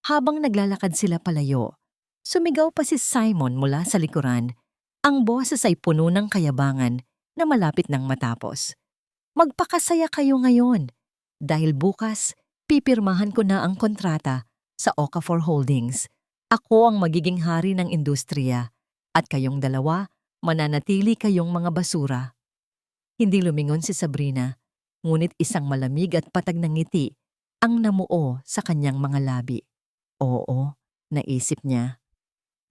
Habang naglalakad sila palayo, sumigaw pa si Simon mula sa likuran. Ang boses ay puno ng kayabangan na malapit nang matapos. Magpakasaya kayo ngayon. Dahil bukas, pipirmahan ko na ang kontrata sa Okafor Holdings. Ako ang magiging hari ng industriya at kayong dalawa mananatili kayong mga basura. Hindi lumingon si Sabrina, ngunit isang malamig at patag na ngiti ang namuo sa kanyang mga labi. Oo, naisip niya.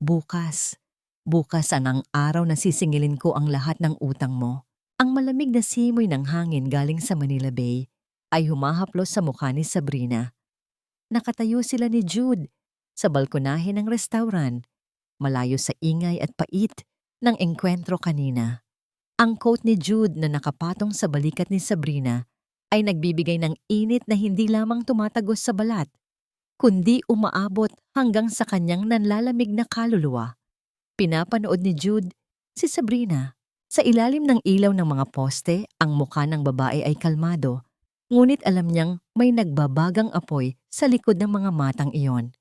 Bukas ang araw na sisingilin ko ang lahat ng utang mo. Ang malamig na simoy ng hangin galing sa Manila Bay ay humahaplos sa mukha ni Sabrina. Nakatayo sila ni Jude sa balkonahe ng restaurant, malayo sa ingay at pait ng engkwentro kanina. Ang coat ni Jude na nakapatong sa balikat ni Sabrina ay nagbibigay ng init na hindi lamang tumatagos sa balat, kundi umaabot hanggang sa kanyang nanlalamig na kaluluwa. Pinapanood ni Jude si Sabrina. Sa ilalim ng ilaw ng mga poste, ang mukha ng babae ay kalmado. Ngunit alam niyang may nagbabagang apoy sa likod ng mga matang iyon.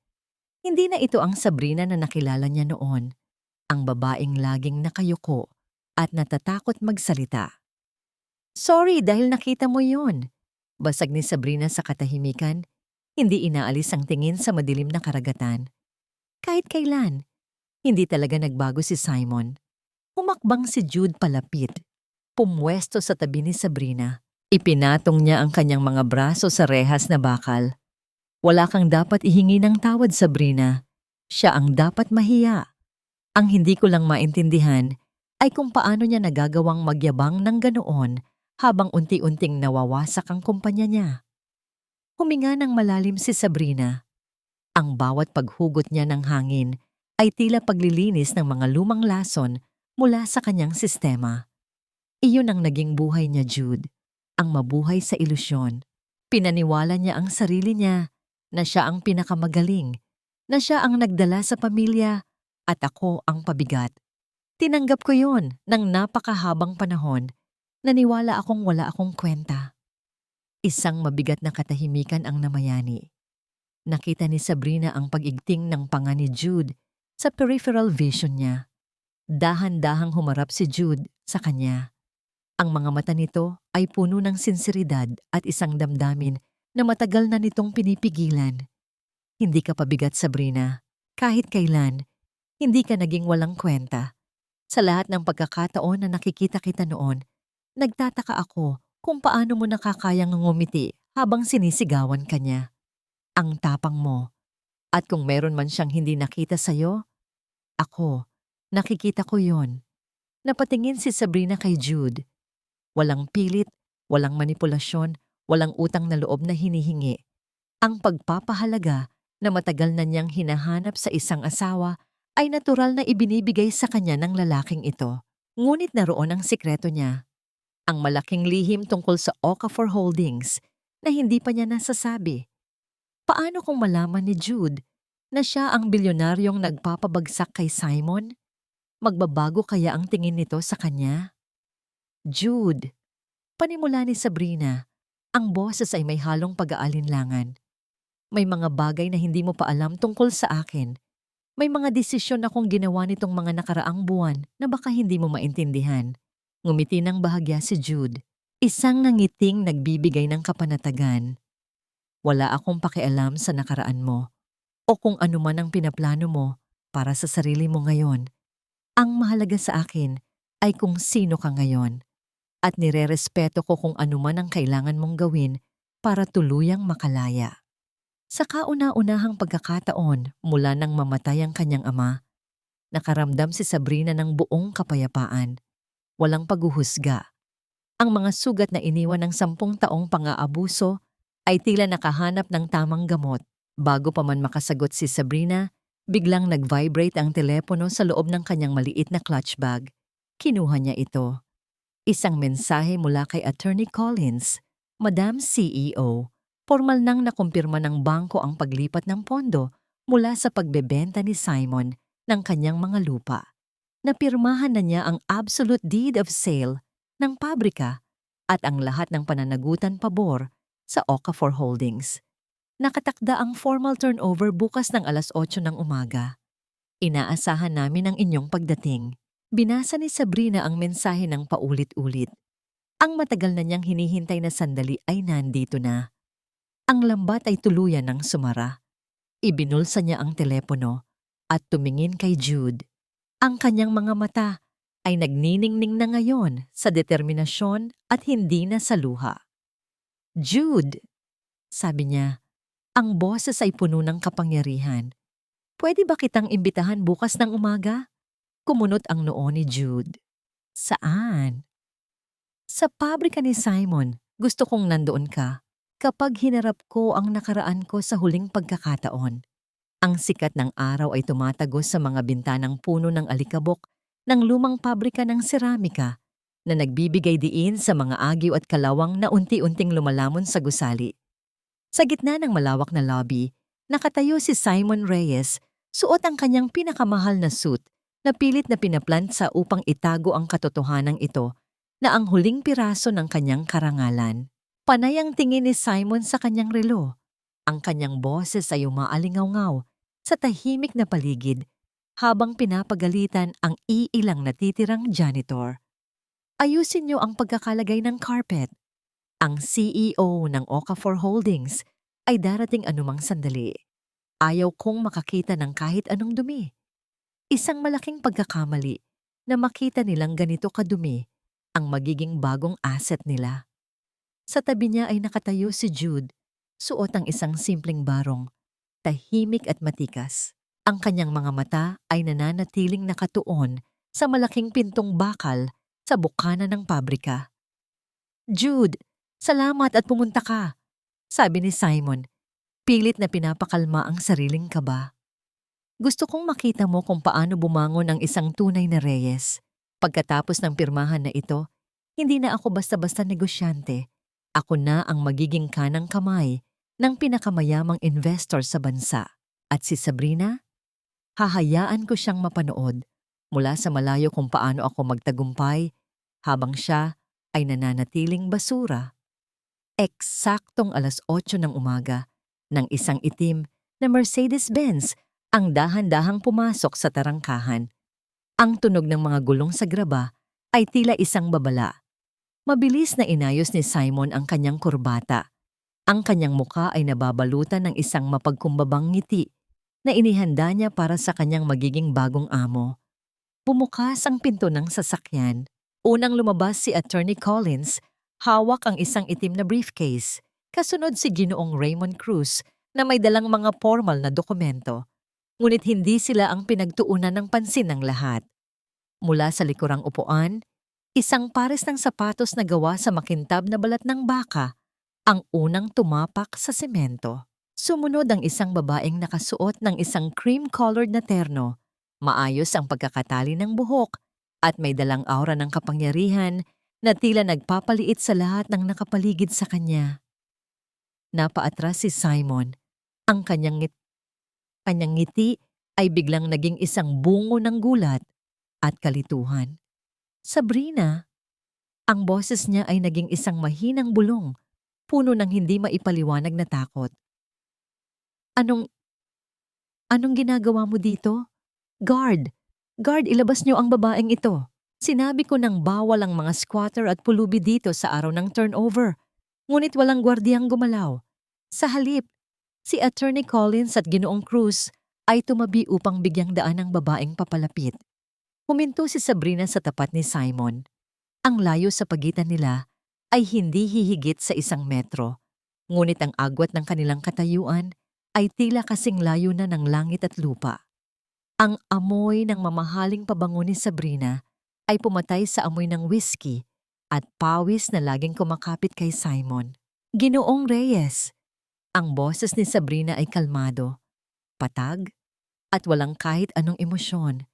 Hindi na ito ang Sabrina na nakilala niya noon. Ang babaeng laging nakayuko at natatakot magsalita. Sorry dahil nakita mo yon. Basag ni Sabrina sa katahimikan, hindi inaalis ang tingin sa madilim na karagatan. Kahit kailan, hindi talaga nagbago si Simon. Humakbang si Jude palapit Pumwesto sa tabi ni Sabrina. Ipinatong niya ang kanyang mga braso sa rehas na bakal. Wala kang dapat ihingi ng tawad, Sabrina. Siya ang dapat mahiya. Ang hindi ko lang maintindihan ay kung paano niya nagagawang magyabang ng ganoon habang unti-unting nawawasak ang kumpanya niya. Huminga ng malalim si Sabrina. Ang bawat paghugot niya ng hangin ay tila paglilinis ng mga lumang lason mula sa kanyang sistema. Iyon ang naging buhay niya, Jude. Ang mabuhay sa ilusyon. Pinaniwala niya ang sarili niya na siya ang pinakamagaling, na siya ang nagdala sa pamilya at ako ang pabigat. Tinanggap ko yon ng napakahabang panahon. Naniwala akong wala akong kwenta. Isang mabigat na katahimikan ang namayani. Nakita ni Sabrina ang pag-igting ng panga ni Jude sa peripheral vision niya. Dahan-dahang humarap si Jude sa kanya. Ang mga mata nito ay puno ng sinseridad at isang damdamin na matagal na nitong pinipigilan. Hindi ka pabigat, Sabrina. Kahit kailan, hindi ka naging walang kwenta. Sa lahat ng pagkakataon na nakikita kita noon, nagtataka ako kung paano mo nakakayang ngumiti habang sinisigawan ka niya. Ang tapang mo. At kung meron man siyang hindi nakita sa'yo, ako, nakikita ko yon. Napatingin si Sabrina kay Jude. Walang pilit, walang manipulasyon, walang utang na loob na hinihingi. Ang pagpapahalaga na matagal na niyang hinahanap sa isang asawa ay natural na ibinibigay sa kanya ng lalaking ito. Ngunit naroon ang sikreto niya. Ang malaking lihim tungkol sa Okafor Holdings na hindi pa niya nasasabi. Paano kung malaman ni Jude na siya ang bilyonaryong nagpapabagsak kay Simon? Magbabago kaya ang tingin nito sa kanya? Jude, panimula ni Sabrina, ang boses ay may halong pag-aalinlangan. May mga bagay na hindi mo pa alam tungkol sa akin. May mga desisyon akong ginawa nitong mga nakaraang buwan na baka hindi mo maintindihan. Ngumiti ng bahagya si Jude, isang nangiting nagbibigay ng kapanatagan. Wala akong pakialam sa nakaraan mo o kung ano man ang pinaplano mo para sa sarili mo ngayon. Ang mahalaga sa akin ay kung sino ka ngayon. At nirerespeto ko kung ano man ang kailangan mong gawin para tuluyang makalaya. Sa kauna-unahang pagkakataon mula nang mamatay ang kanyang ama, nakaramdam si Sabrina ng buong kapayapaan. Walang paghuhusga. Ang mga sugat na iniwan ng 10 taong pang-aabuso ay tila nakahanap ng tamang gamot. Bago pa man makasagot si Sabrina, biglang nag-vibrate ang telepono sa loob ng kanyang maliit na clutch bag. Kinuha niya ito. Isang mensahe mula kay Attorney Collins, Madam CEO. Formal nang nakumpirma ng bangko ang paglipat ng pondo mula sa pagbebenta ni Simon ng kanyang mga lupa. Napirmahan na niya ang absolute deed of sale ng pabrika at ang lahat ng pananagutan pabor sa Okafor Holdings. Nakatakda ang formal turnover bukas ng 8:00 ng umaga. Inaasahan namin ang inyong pagdating. Binasa ni Sabrina ang mensahe ng paulit-ulit. Ang matagal na niyang hinihintay na sandali ay nandito na. Ang lambat ay tuluyan ng sumara. Ibinulsa niya ang telepono at tumingin kay Jude. Ang kanyang mga mata ay nagniningning na ngayon sa determinasyon at hindi na sa luha. Jude, sabi niya, ang boses ay puno ng kapangyarihan. Pwede ba kitang imbitahan bukas ng umaga? Kumunot ang noo ni Jude. Saan? Sa pabrika ni Simon. Gusto kong nandoon ka. Kapag hinarap ko ang nakaraan ko sa huling pagkakataon. Ang sikat ng araw ay tumatagos sa mga bintanang puno ng alikabok ng lumang pabrika ng seramika na nagbibigay diin sa mga agiw at kalawang na unti-unting lumalamon sa gusali. Sa gitna ng malawak na lobby, nakatayo si Simon Reyes, suot ang kanyang pinakamahal na suit na pilit na pinaplantsa upang itago ang katotohanan ito na ang huling piraso ng kanyang karangalan. Panay ang tingin ni Simon sa kanyang relo. Ang kanyang boses ay umaalingaw-ngaw sa tahimik na paligid habang pinapagalitan ang iilang natitirang janitor. Ayusin niyo ang pagkakalagay ng carpet. Ang CEO ng Okafor Holdings ay darating anumang sandali. Ayaw kong makakita ng kahit anong dumi. Isang malaking pagkakamali na makita nilang ganito kadumi ang magiging bagong asset nila. Sa tabi niya ay nakatayo si Jude, suot ang isang simpleng barong, tahimik at matikas. Ang kanyang mga mata ay nananatiling nakatuon sa malaking pintong bakal sa bukana ng pabrika. "Jude, salamat at pumunta ka," sabi ni Simon, pilit na pinapakalma ang sariling kaba. "Gusto kong makita mo kung paano bumangon ang isang tunay na Reyes. Pagkatapos ng pirmahan na ito, hindi na ako basta-basta negosyante. Ako na ang magiging kanang kamay ng pinakamayamang investor sa bansa. At si Sabrina, hahayaan ko siyang mapanood mula sa malayo kung paano ako magtagumpay habang siya ay nananatiling basura." Eksaktong 8:00 ng umaga, ng isang itim na Mercedes-Benz ang dahan-dahang pumasok sa tarangkahan. Ang tunog ng mga gulong sa graba ay tila isang babala. Mabilis na inayos ni Simon ang kanyang kurbata. Ang kanyang muka ay nababalutan ng isang mapagkumbabang ngiti na inihanda niya para sa kanyang magiging bagong amo. Bumukas ang pinto ng sasakyan. Unang lumabas si Attorney Collins, hawak ang isang itim na briefcase. Kasunod si Ginoong Raymond Cruz na may dalang mga formal na dokumento. Ngunit hindi sila ang pinagtuunan ng pansin ng lahat. Mula sa likurang upuan, isang pares ng sapatos na gawa sa makintab na balat ng baka ang unang tumapak sa semento. Sumunod ang isang babaeng nakasuot ng isang cream-colored na terno. Maayos ang pagkakatali ng buhok at may dalang aura ng kapangyarihan na tila nagpapaliit sa lahat ng nakapaligid sa kanya. Napaatras si Simon. Ang kanyang ngiti ay biglang naging isang bungo ng gulat at kalituhan. "Sabrina." Ang boses niya ay naging isang mahinang bulong, puno ng hindi maipaliwanag na takot. Anong ginagawa mo dito? Guard! Guard, ilabas niyo ang babaeng ito. Sinabi ko nang bawal ang mga squatter at pulubi dito sa araw ng turnover. Ngunit walang gwardiyang gumalaw. Sa halip, si Attorney Collins at Ginoong Cruz ay tumabi upang bigyang daan ang babaeng papalapit. Huminto si Sabrina sa tapat ni Simon. Ang layo sa pagitan nila ay hindi hihigit sa 1 metro. Ngunit ang agwat ng kanilang katayuan ay tila kasing layo na ng langit at lupa. Ang amoy ng mamahaling pabango ni Sabrina ay pumatay sa amoy ng whiskey at pawis na laging kumakapit kay Simon. "Ginoong Reyes." Ang boses ni Sabrina ay kalmado, patag, at walang kahit anong emosyon.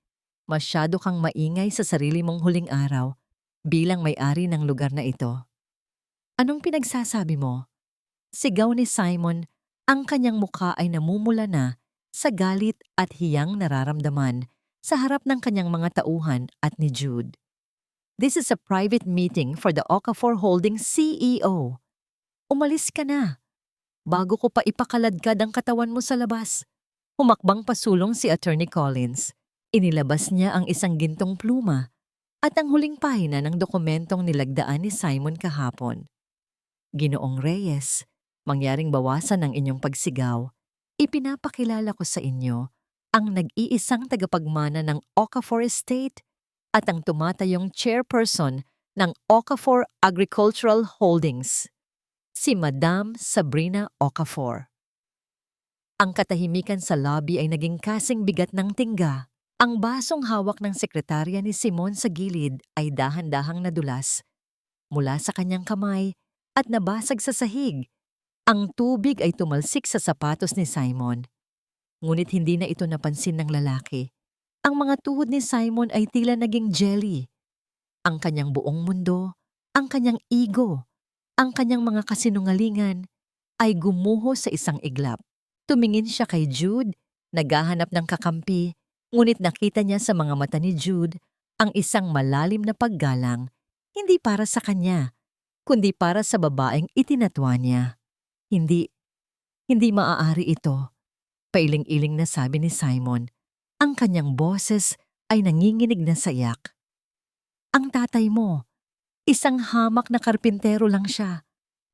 "Masyado kang maingay sa sarili mong huling araw bilang may-ari ng lugar na ito." "Anong pinagsasabi mo?" Sigaw ni Simon, ang kanyang mukha ay namumula na sa galit at hiyang nararamdaman sa harap ng kanyang mga tauhan at ni Jude. "This is a private meeting for the Okafor Holdings CEO. Umalis ka na, bago ko pa ipakaladkad ang katawan mo sa labas." Humakbang pasulong si Attorney Collins. Inilabas niya ang isang gintong pluma at ang huling pahina ng dokumentong nilagdaan ni Simon kahapon. "Ginoong Reyes, mangyaring bawasan ng inyong pagsigaw, ipinapakilala ko sa inyo ang nag-iisang tagapagmana ng Okafor Estate at ang tumatayong chairperson ng Okafor Agricultural Holdings, si Madam Sabrina Okafor." Ang katahimikan sa lobby ay naging kasing bigat ng tingga. Ang basong hawak ng sekretarya ni Simon sa gilid ay dahan-dahang nadulas mula sa kanyang kamay at nabasag sa sahig. Ang tubig ay tumalsik sa sapatos ni Simon. Ngunit hindi na ito napansin ng lalaki. Ang mga tuhod ni Simon ay tila naging jelly. Ang kanyang buong mundo, ang kanyang ego, ang kanyang mga kasinungalingan ay gumuho sa isang iglap. Tumingin siya kay Jude, naghahanap ng kakampi, ngunit nakita niya sa mga mata ni Jude ang isang malalim na paggalang, hindi para sa kanya, kundi para sa babaeng itinatwa niya. Hindi maaari ito," pailing-iling na sabi ni Simon. Ang kanyang boses ay nanginginig na sa iyak. "Ang tatay mo, isang hamak na karpintero lang siya.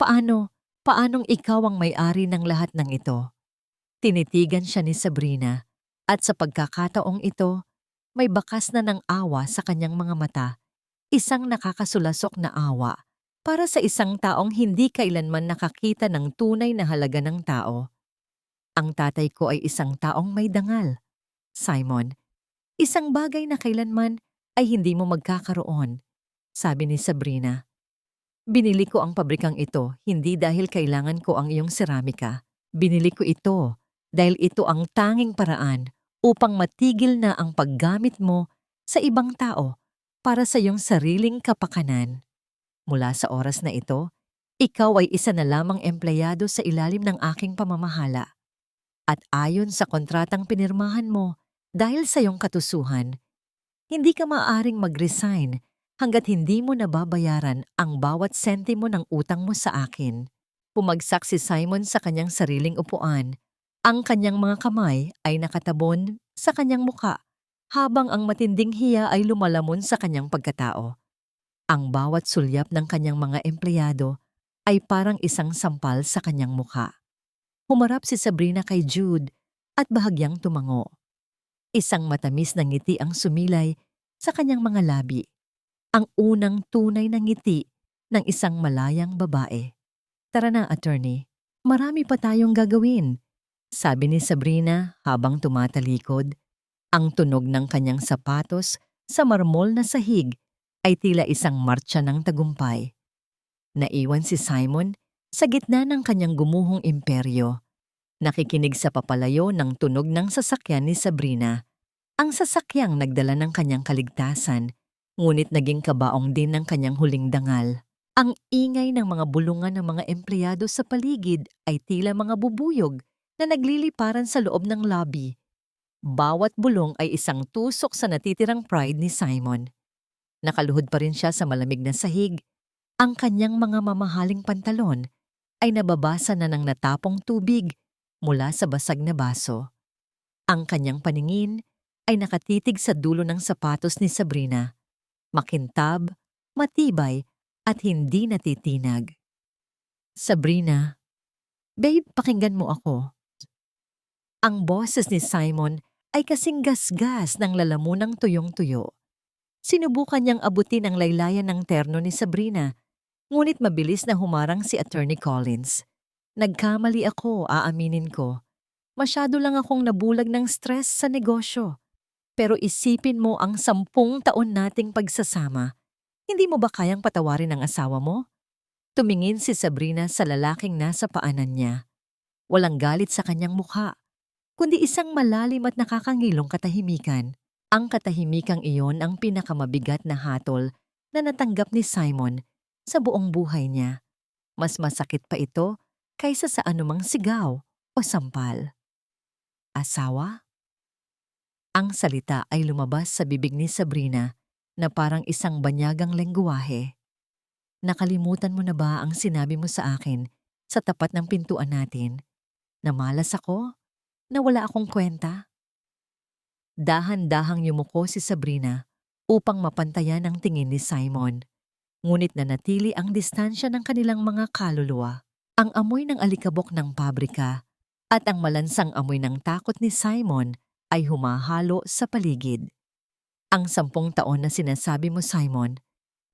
Paanong ikaw ang may-ari ng lahat ng ito?" Tinitigan siya ni Sabrina at sa pagkakataong ito, may bakas na ng awa sa kanyang mga mata. isang nakakasulasok na awa para sa isang taong hindi kailanman nakakita ng tunay na halaga ng tao. Ang tatay ko ay isang taong may dangal. Simon, isang bagay na kailanman ay hindi mo magkakaroon, sabi ni Sabrina. Binili ko ang pabrikang ito hindi dahil kailangan ko ang iyong seramika. Binili ko ito dahil ito ang tanging paraan upang matigil na ang paggamit mo sa ibang tao para sa iyong sariling kapakanan. Mula sa oras na ito, ikaw ay isa na lamang empleyado sa ilalim ng aking pamamahala. At ayon sa kontratang pinirmahan mo, dahil sa iyong katusuhan, hindi ka maaaring mag-resign hanggat hindi mo nababayaran ang bawat sentimo ng utang mo sa akin. Pumagsak si Simon sa kanyang sariling upuan. Ang kanyang mga kamay ay nakatabon sa kanyang muka habang ang matinding hiya ay lumalamon sa kanyang pagkatao. Ang bawat sulyap ng kanyang mga empleyado ay parang isang sampal sa kanyang muka. Humarap si Sabrina kay Jude at bahagyang tumango. Isang matamis na ngiti ang sumilay sa kanyang mga labi. Ang unang tunay na ngiti ng isang malayang babae. Tara na, attorney. Marami pa tayong gagawin, sabi ni Sabrina habang tumatalikod. Ang tunog ng kanyang sapatos sa marmol na sahig ay tila isang martsa ng tagumpay. Naiwan si Simon sa gitna ng kanyang gumuhong imperyo. Nakikinig sa papalayo ng tunog ng sasakyan ni Sabrina. Ang sasakyang nagdala ng kanyang kaligtasan, ngunit naging kabaong din ng kanyang huling dangal. Ang ingay ng mga bulungan ng mga empleyado sa paligid ay tila mga bubuyog na nagliliparan sa loob ng lobby. Bawat bulong ay isang tusok sa natitirang pride ni Simon. Nakaluhod pa rin siya sa malamig na sahig. Ang kanyang mga mamahaling pantalon ay nababasa na ng natapong tubig mula sa basag na baso. Ang kanyang paningin ay nakatitig sa dulo ng sapatos ni Sabrina. Makintab, matibay, at hindi natitinag. Sabrina, babe, pakinggan mo ako. Ang boses ni Simon ay kasing gasgas ng lalamunang tuyong-tuyo. Sinubukan niyang abutin ang laylayan ng terno ni Sabrina, ngunit mabilis na humarang si Attorney Collins. Nagkamali ako, aaminin ko. Masyado lang akong nabulag ng stress sa negosyo. Pero isipin mo ang 10 taon nating pagsasama. Hindi mo ba kayang patawarin ang asawa mo? Tumingin si Sabrina sa lalaking nasa paanan niya. Walang galit sa kanyang mukha, kundi isang malalim at nakakangilong katahimikan. Ang katahimikang iyon ang pinakamabigat na hatol na natanggap ni Simon sa buong buhay niya. Mas masakit pa ito kaysa sa anumang sigaw o sampal. Asawa? Ang salita ay lumabas sa bibig ni Sabrina na parang isang banyagang lengguwahe. Nakalimutan mo na ba ang sinabi mo sa akin sa tapat ng pintuan natin? Na malas ako? Na wala akong kwenta? Dahan-dahang yumuko si Sabrina upang mapantayan ang tingin ni Simon. Ngunit nanatili ang distansya ng kanilang mga kaluluwa. Ang amoy ng alikabok ng pabrika at ang malansang amoy ng takot ni Simon ay humahalo sa paligid. Ang 10 taon na sinasabi mo, Simon,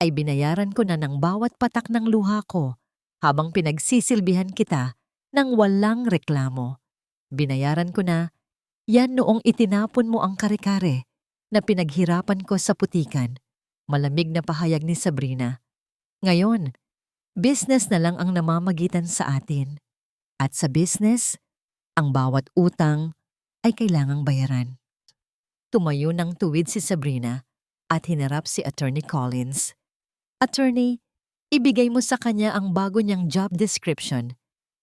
ay binayaran ko na ng bawat patak ng luha ko habang pinagsisilbihan kita ng walang reklamo. Binayaran ko na yan noong itinapon mo ang kare-kare na pinaghirapan ko sa putikan. Malamig na pahayag ni Sabrina. Ngayon, business na lang ang namamagitan sa atin. At sa business, ang bawat utang ay kailangang bayaran. Tumayo ng tuwid si Sabrina at hinarap si Attorney Collins. Attorney, ibigay mo sa kanya ang bago niyang job description.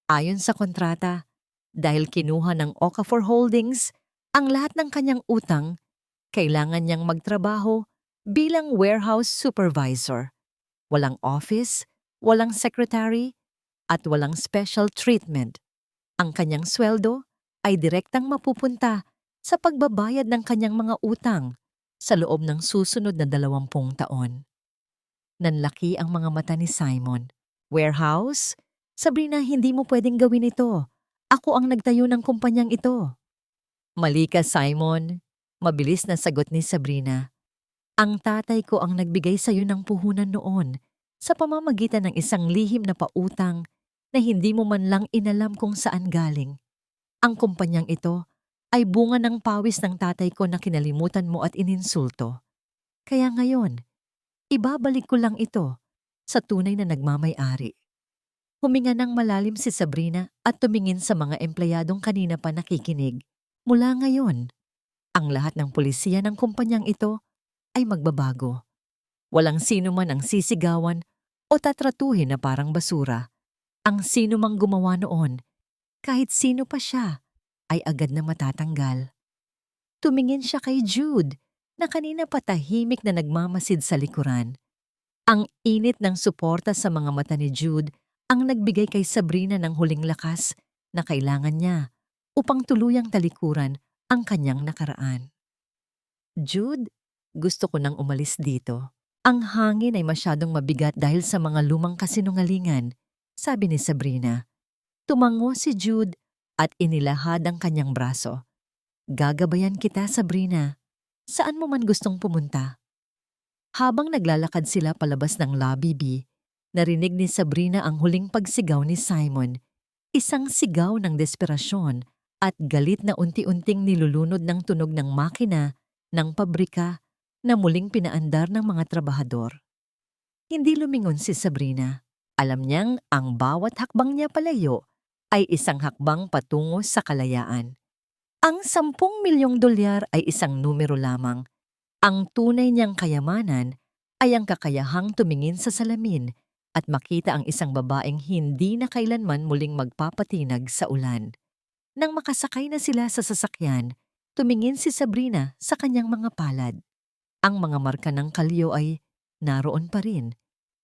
Ayon sa kontrata, dahil kinuha ng Okafor Holdings ang lahat ng kanyang utang, kailangan niyang magtrabaho bilang warehouse supervisor. Walang office, walang secretary, at walang special treatment. Ang kanyang sweldo ay direktang mapupunta sa pagbabayad ng kanyang mga utang sa loob ng susunod na 20 taon. Nanlaki ang mga mata ni Simon. Warehouse? Sabrina, hindi mo pwedeng gawin ito. Ako ang nagtayo ng kumpanyang ito. Mali ka, Simon. Mabilis na sagot ni Sabrina. Ang tatay ko ang nagbigay sa iyo ng puhunan noon sa pamamagitan ng isang lihim na pautang na hindi mo man lang inalam kung saan galing. Ang kumpanyang ito ay bunga ng pawis ng tatay ko na kinalimutan mo at ininsulto. Kaya ngayon, ibabalik ko lang ito sa tunay na nagmamay-ari. Huminga ng malalim si Sabrina at tumingin sa mga empleyadong kanina pa nakikinig. Mula ngayon, ang lahat ng pulisiya ng kumpanyang ito ay magbabago. Walang sino man ang sisigawan o tatratuhin na parang basura. Ang sino mang gumawa noon, kahit sino pa siya, ay agad na matatanggal. Tumingin siya kay Jude na kanina patahimik na nagmamasid sa likuran. Ang init ng suporta sa mga mata ni Jude ang nagbigay kay Sabrina ng huling lakas na kailangan niya upang tuluyang talikuran ang kanyang nakaraan. Jude, gusto ko nang umalis dito. Ang hangin ay masyadong mabigat dahil sa mga lumang kasinungalingan, sabi ni Sabrina. Tumango si Jude at inilahad ang kanyang braso. Gagabayan kita, Sabrina. Saan mo man gustong pumunta? Habang naglalakad sila palabas ng lobby B, narinig ni Sabrina ang huling pagsigaw ni Simon. Isang sigaw ng desperasyon at galit na unti-unting nilulunod ng tunog ng makina ng pabrika na muling pinaandar ng mga trabahador. Hindi lumingon si Sabrina. Alam niyang ang bawat hakbang niya palayo ay isang hakbang patungo sa kalayaan. Ang 10 milyong dolyar ay isang numero lamang. Ang tunay niyang kayamanan ay ang kakayahang tumingin sa salamin at makita ang isang babaeng hindi na kailanman muling magpapatinag sa ulan. Nang makasakay na sila sa sasakyan, tumingin si Sabrina sa kanyang mga palad. Ang mga marka ng kalyo ay naroon pa rin,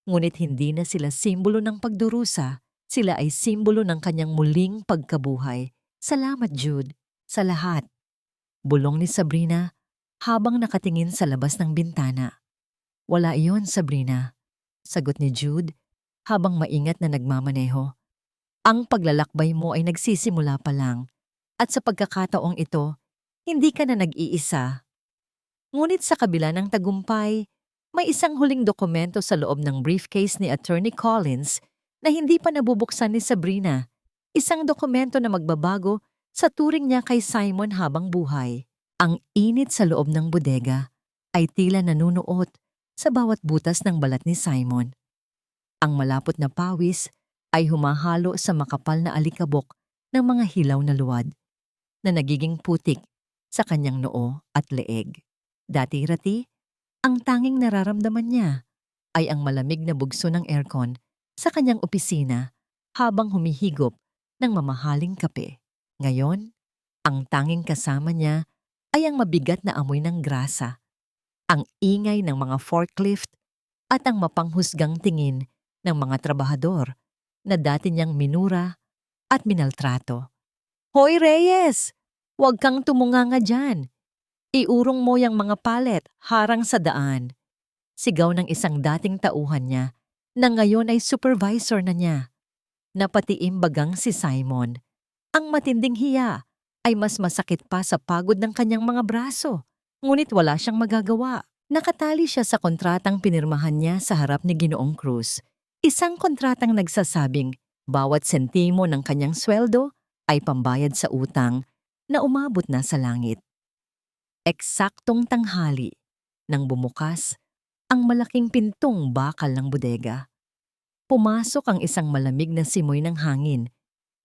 ngunit hindi na sila simbolo ng pagdurusa, sila ay simbolo ng kanyang muling pagkabuhay. Salamat, Jude, sa lahat. Bulong ni Sabrina habang nakatingin sa labas ng bintana. Wala iyon, Sabrina, sagot ni Jude habang maingat na nagmamaneho. Ang paglalakbay mo ay nagsisimula pa lang at sa pagkakataong ito, hindi ka na nag-iisa. Ngunit sa kabila ng tagumpay, may isang huling dokumento sa loob ng briefcase ni Attorney Collins na hindi pa nabubuksan ni Sabrina. Isang dokumento na magbabago sa turing niya kay Simon habang buhay. Ang init sa loob ng bodega ay tila nanunuot sa bawat butas ng balat ni Simon. Ang malapot na pawis ay humahalo sa makapal na alikabok ng mga hilaw na luwad na nagiging putik sa kanyang noo at leeg. Dati-rati, ang tanging nararamdaman niya ay ang malamig na bugso ng aircon sa kanyang opisina habang humihigop ng mamahaling kape. Ngayon, ang tanging kasama niya ay ang mabigat na amoy ng grasa, ang ingay ng mga forklift at ang mapanghusgang tingin ng mga trabahador na dati niyang minura at minaltrato. Hoy Reyes! Huwag kang tumunganga dyan. Iurong mo yung mga palet harang sa daan. Sigaw ng isang dating tauhan niya na ngayon ay supervisor na niya. Napatiim bagang si Simon. Ang matinding hiya ay mas masakit pa sa pagod ng kanyang mga braso. Ngunit wala siyang magagawa. Nakatali siya sa kontratang pinirmahan niya sa harap ni Ginoong Cruz. Isang kontratang nagsasabing bawat sentimo ng kanyang sweldo ay pambayad sa utang na umabot na sa langit. Eksaktong tanghali nang bumukas ang malaking pintong bakal ng bodega. Pumasok ang isang malamig na simoy ng hangin.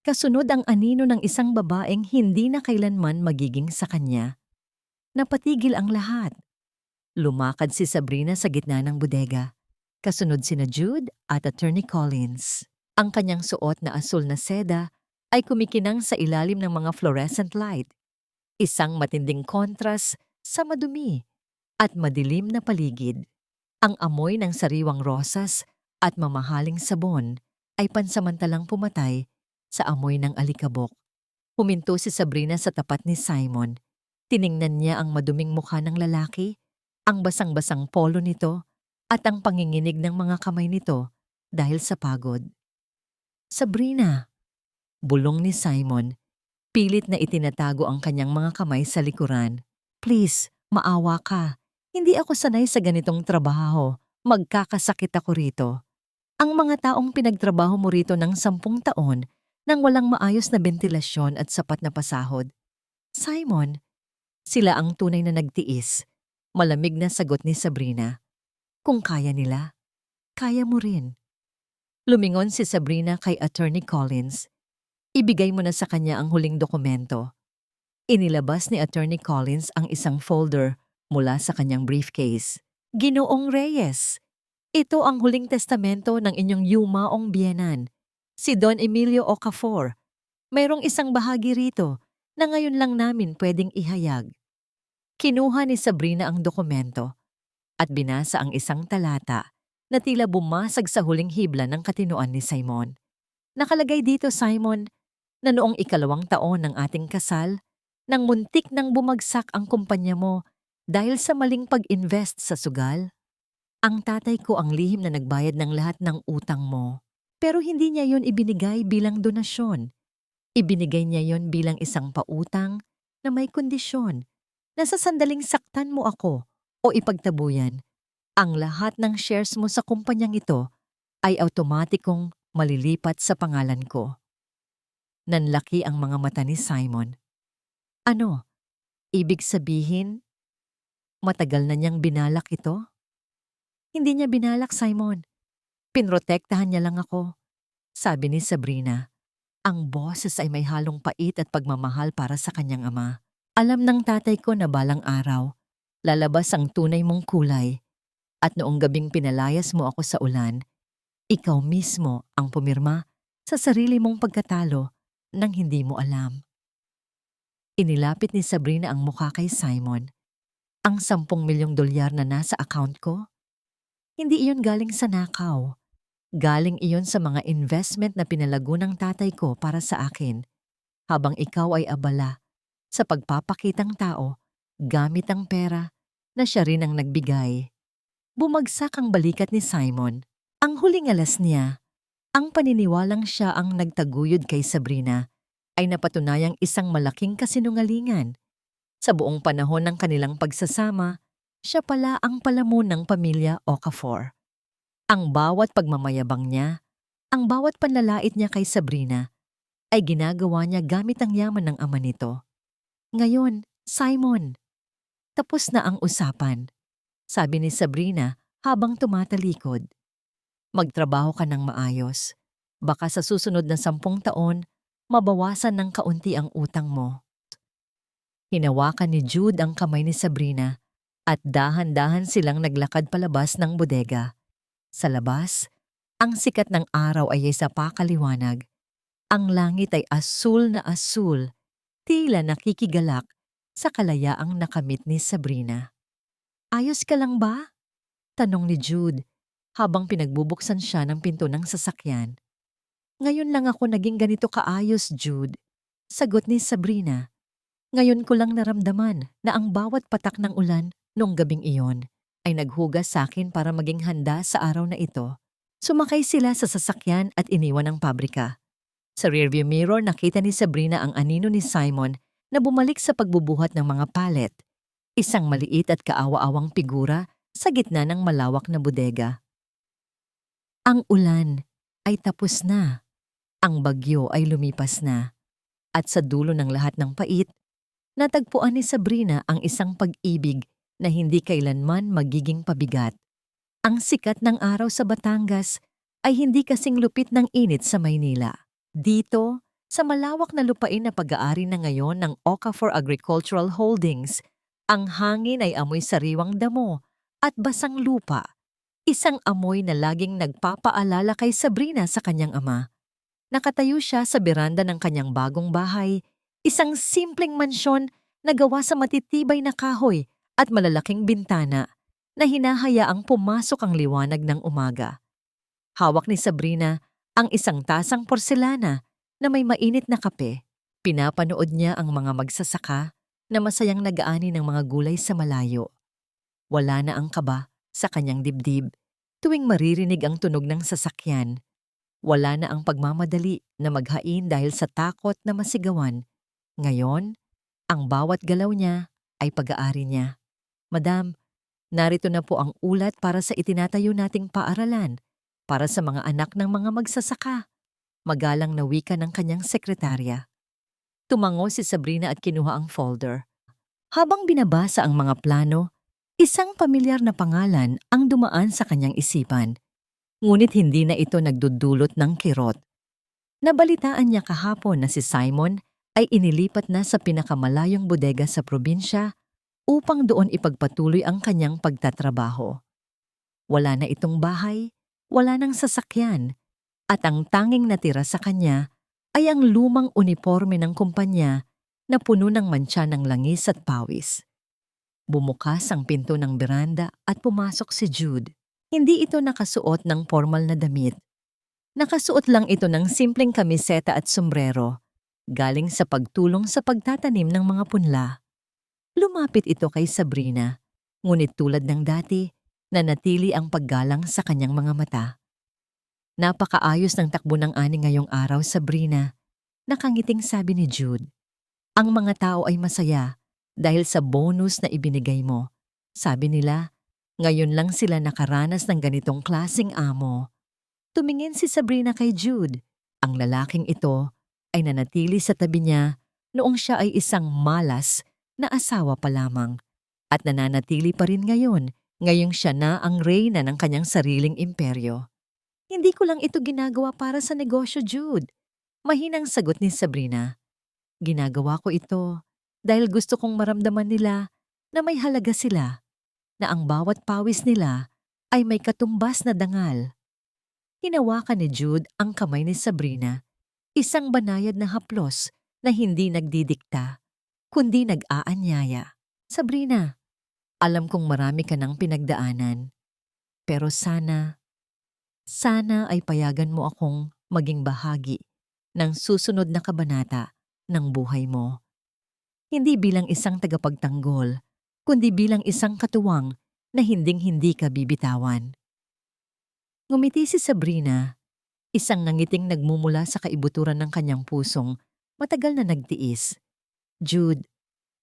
Kasunod ang anino ng isang babaeng hindi na kailanman magiging sa kanya. Napatigil ang lahat. Lumakad si Sabrina sa gitna ng bodega. Kasunod sina Jude at Attorney Collins. Ang kanyang suot na asul na seda ay kumikinang sa ilalim ng mga fluorescent light. Isang matinding kontras sa madumi at madilim na paligid. Ang amoy ng sariwang rosas at mamahaling sabon ay pansamantalang pumatay sa amoy ng alikabok. Huminto si Sabrina sa tapat ni Simon. Tiningnan niya ang maduming mukha ng lalaki, ang basang-basang polo nito at ang panginginig ng mga kamay nito dahil sa pagod. Sabrina, bulong ni Simon, pilit na itinatago ang kanyang mga kamay sa likuran. Please, maawa ka. Hindi ako sanay sa ganitong trabaho. Magkakasakit ako rito. Ang mga taong pinagtrabaho mo rito ng 10 taon nang walang maayos na bentilasyon at sapat na pasahod. Simon, sila ang tunay na nagtiis. Malamig na sagot ni Sabrina. Kung kaya nila, kaya mo rin. Lumingon si Sabrina kay Attorney Collins. Ibigay mo na sa kanya ang huling dokumento. Inilabas ni Attorney Collins ang isang folder mula sa kanyang briefcase. Ginoong Reyes, ito ang huling testamento ng inyong yumaong biyenan, si Don Emilio Okafor. Mayroong isang bahagi rito na ngayon lang namin pwedeng ihayag. Kinuha ni Sabrina ang dokumento at binasa ang isang talata na tila bumasag sa huling hibla ng katinoan ni Simon. Nakalagay dito, Simon, na noong 2 taon ng ating kasal, nang muntik nang bumagsak ang kumpanya mo dahil sa maling pag-invest sa sugal. Ang tatay ko ang lihim na nagbayad ng lahat ng utang mo. Pero hindi niya yon ibinigay bilang donasyon. Ibinigay niya yon bilang isang pautang na may kondisyon na sa sandaling saktan mo ako o ipagtabuyan, ang lahat ng shares mo sa kumpanyang ito ay automatikong malilipat sa pangalan ko. Nanlaki ang mga mata ni Simon. Ano? Ibig sabihin, matagal na niyang binalak ito? Hindi niya binalak, Simon. Pinrotektahan niya lang ako. Sabi ni Sabrina. Ang boses ay may halong pait at pagmamahal para sa kanyang ama. Alam ng tatay ko na balang araw, lalabas ang tunay mong kulay. At noong gabing pinalayas mo ako sa ulan, ikaw mismo ang pumirma sa sarili mong pagkatalo nang hindi mo alam. Inilapit ni Sabrina ang mukha kay Simon. Ang 10 milyong dolyar na nasa account ko? Hindi iyon galing sa nakaw. Galing iyon sa mga investment na pinalago ng tatay ko para sa akin, habang ikaw ay abala sa pagpapakitang tao gamit ang pera na siya rin ang nagbigay. Bumagsak ang balikat ni Simon. Ang huling alas niya, ang paniniwalang siya ang nagtaguyod kay Sabrina, ay napatunayang isang malaking kasinungalingan. Sa buong panahon ng kanilang pagsasama, siya pala ang palamun ng pamilya Okafor. Ang bawat pagmamayabang niya, ang bawat panlalait niya kay Sabrina, ay ginagawa niya gamit ang yaman ng ama nito. Ngayon, Simon, tapos na ang usapan, sabi ni Sabrina habang tumatalikod. Magtrabaho ka ng maayos. Baka sa susunod na 10 taon, mabawasan ng kaunti ang utang mo. Hinawakan ni Jude ang kamay ni Sabrina at dahan-dahan silang naglakad palabas ng bodega. Sa labas, ang sikat ng araw ay isa pa kaliwanag. Ang langit ay asul na asul, tila nakikigalak sa kalayaang nakamit ni Sabrina. Ayos ka lang ba? Tanong ni Jude habang pinagbubuksan siya ng pinto ng sasakyan. Ngayon lang ako naging ganito kaayos, Jude. Sagot ni Sabrina. Ngayon ko lang naramdaman na ang bawat patak ng ulan nung gabing iyon ay naghugas sa akin para maging handa sa araw na ito. Sumakay sila sa sasakyan at iniwan ang pabrika. Sa rearview mirror nakita ni Sabrina ang anino ni Simon na bumalik sa pagbubuhat ng mga palet. Isang maliit at kaawa-awang figura sa gitna ng malawak na bodega. Ang ulan ay tapos na. Ang bagyo ay lumipas na. At sa dulo ng lahat ng pait, natagpuan ni Sabrina ang isang pag-ibig na hindi kailanman magiging pabigat. Ang sikat ng araw sa Batangas ay hindi kasing lupit ng init sa Maynila. Dito, sa malawak na lupain na pag-aari na ngayon ng Okafor Agricultural Holdings, ang hangin ay amoy sariwang damo at basang lupa. Isang amoy na laging nagpapaalala kay Sabrina sa kanyang ama. Nakatayo siya sa beranda ng kanyang bagong bahay, isang simpleng mansyon na gawa sa matitibay na kahoy at malalaking bintana na hinahayaang pumasok ang liwanag ng umaga. Hawak ni Sabrina ang isang tasang porselana na may mainit na kape. Pinapanood niya ang mga magsasaka na masayang nag-aani ng mga gulay sa malayo. Wala na ang kaba sa kanyang dibdib tuwing maririnig ang tunog ng sasakyan. Wala na ang pagmamadali na maghain dahil sa takot na masigawan. Ngayon, ang bawat galaw niya ay pag-aari niya. Madam, Narito na po ang ulat para sa itinatayo nating paaralan, para sa mga anak ng mga magsasaka. Magalang na wika ng kanyang sekretarya. Tumango si Sabrina at kinuha ang folder. Habang binabasa ang mga plano, isang pamilyar na pangalan ang dumaan sa kanyang isipan. Ngunit hindi na ito nagdudulot ng kirot. Nabalitaan niya kahapon na si Simon ay inilipat na sa pinakamalayong bodega sa probinsya upang doon ipagpatuloy ang kanyang pagtatrabaho. Wala na itong bahay, wala nang sasakyan, at ang tanging natira sa kanya ay ang lumang uniforme ng kumpanya na puno ng mantsa ng langis at pawis. Bumukas ang pinto ng beranda at pumasok si Jude. Hindi ito nakasuot ng formal na damit. Nakasuot lang ito ng simpleng kamiseta at sombrero, galing sa pagtulong sa pagtatanim ng mga punla. Lumapit ito kay Sabrina, ngunit tulad ng dati, nanatili ang paggalang sa kanyang mga mata. Napakaayos ng takbo ng ani ngayong araw, Sabrina. Nakangiting sabi ni Jude. Ang mga tao ay masaya dahil sa bonus na ibinigay mo. Sabi nila, ngayon lang sila nakaranas ng ganitong klaseng amo. Tumingin si Sabrina kay Jude. Ang lalaking ito ay nanatili sa tabi niya noong siya ay isang malas na asawa pa lamang at nananatili pa rin ngayon ngayong siya na ang reyna ng kanyang sariling imperyo. Hindi ko lang ito ginagawa para sa negosyo, Jude. Mahinang sagot ni Sabrina. Ginagawa ko ito dahil gusto kong maramdaman nila na may halaga sila, na ang bawat pawis nila ay may katumbas na dangal. Hinawakan ni Jude ang kamay ni Sabrina, isang banayad na haplos na hindi nagdidikta, kundi nag-aanyaya. Sabrina, alam kong marami ka ng pinagdaanan, pero sana ay payagan mo akong maging bahagi ng susunod na kabanata ng buhay mo. Hindi bilang isang tagapagtanggol, kundi bilang isang katuwang na hinding-hindi ka bibitawan. Ngumiti si Sabrina, isang nangiting nagmumula sa kaibuturan ng kanyang pusong matagal na nagtiis. Jude,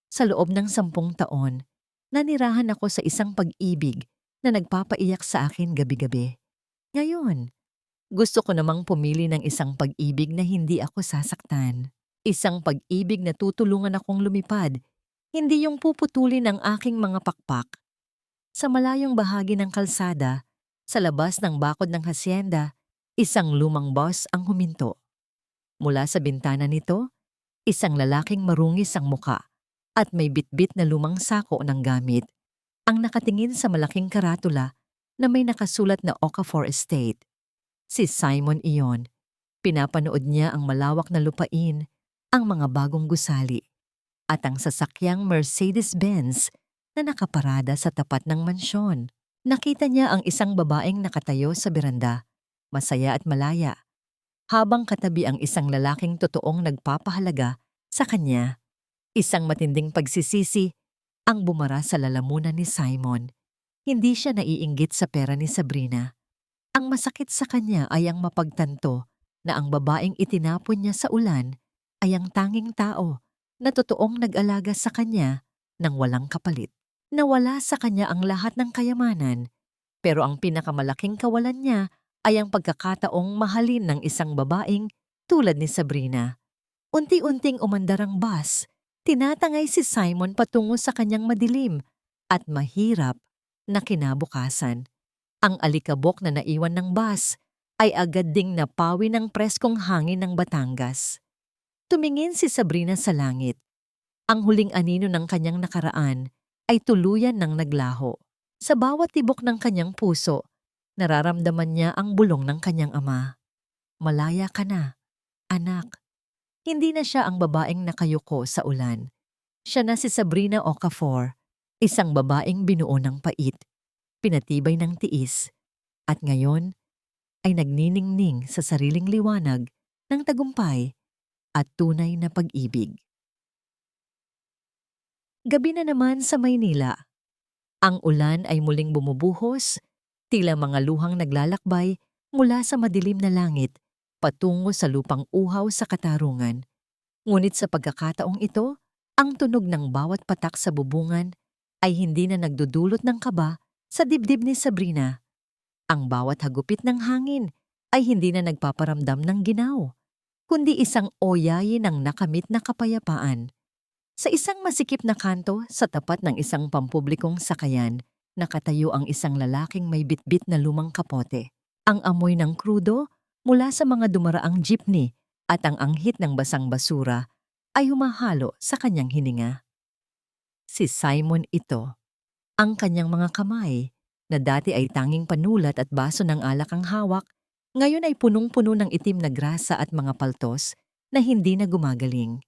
sa loob ng 10 taon, nanirahan ako sa isang pag-ibig na nagpapaiyak sa akin gabi-gabi. Ngayon, gusto ko namang pumili ng isang pag-ibig na hindi ako sasaktan. Isang pag-ibig na tutulungan akong lumipad, hindi yung puputulin ang aking mga pakpak. Sa malayong bahagi ng kalsada, sa labas ng bakod ng hasyenda, isang lumang bus ang huminto. Mula sa bintana nito, isang lalaking marungis ang muka at may bitbit na lumang sako ng gamit. Ang nakatingin sa malaking karatula na may nakasulat na Okafor Estate. Si Simon iyon. Pinapanood niya ang malawak na lupain, ang mga bagong gusali, at ang sasakyang Mercedes-Benz na nakaparada sa tapat ng mansyon. Nakita niya ang isang babaeng nakatayo sa beranda, masaya at malaya, habang katabi ang isang lalaking totoong nagpapahalaga sa kanya. Isang matinding pagsisisi ang bumara sa lalamunan ni Simon. Hindi siya naiinggit sa pera ni Sabrina. Ang masakit sa kanya ay ang mapagtanto na ang babaeng itinapon niya sa ulan ay ang tanging tao na totoong nag-alaga sa kanya ng walang kapalit. Nawala sa kanya ang lahat ng kayamanan, pero ang pinakamalaking kawalan niya ay ang pagkakataong mahalin ng isang babaeng tulad ni Sabrina. Unti-unting umandar ang bus, tinatangay si Simon patungo sa kanyang madilim at mahirap na kinabukasan. Ang alikabok na naiwan ng bus ay agad ding napawi ng preskong hangin ng Batangas. Tumingin si Sabrina sa langit. Ang huling anino ng kanyang nakaraan ay tuluyan ng naglaho. Sa bawat tibok ng kanyang puso, nararamdaman niya ang bulong ng kanyang ama. Malaya ka na, anak. Hindi na siya ang babaeng nakayuko sa ulan. Siya na si Sabrina Okafor, isang babaeng binuo ng pait, pinatibay ng tiis, at ngayon ay nagniningning sa sariling liwanag ng tagumpay at tunay na pag-ibig. Gabi na naman sa Maynila. Ang ulan ay muling bumubuhos, tila mga luhang naglalakbay mula sa madilim na langit patungo sa lupang uhaw sa katarungan. Ngunit sa pagkakataong ito, ang tunog ng bawat patak sa bubungan ay hindi na nagdudulot ng kaba sa dibdib ni Sabrina. Ang bawat hagupit ng hangin ay hindi na nagpaparamdam ng ginaw, kundi isang oyayin ng nakamit na kapayapaan. Sa isang masikip na kanto sa tapat ng isang pampublikong sakayan, nakatayo ang isang lalaking may bitbit na lumang kapote. Ang amoy ng krudo mula sa mga dumaraang jeepney at ang anghit ng basang basura ay humahalo sa kanyang hininga. Si Simon ito. Ang kanyang mga kamay, na dati ay tanging panulat at baso ng alak ang hawak, ngayon ay punong-puno ng itim na grasa at mga paltos na hindi na gumagaling.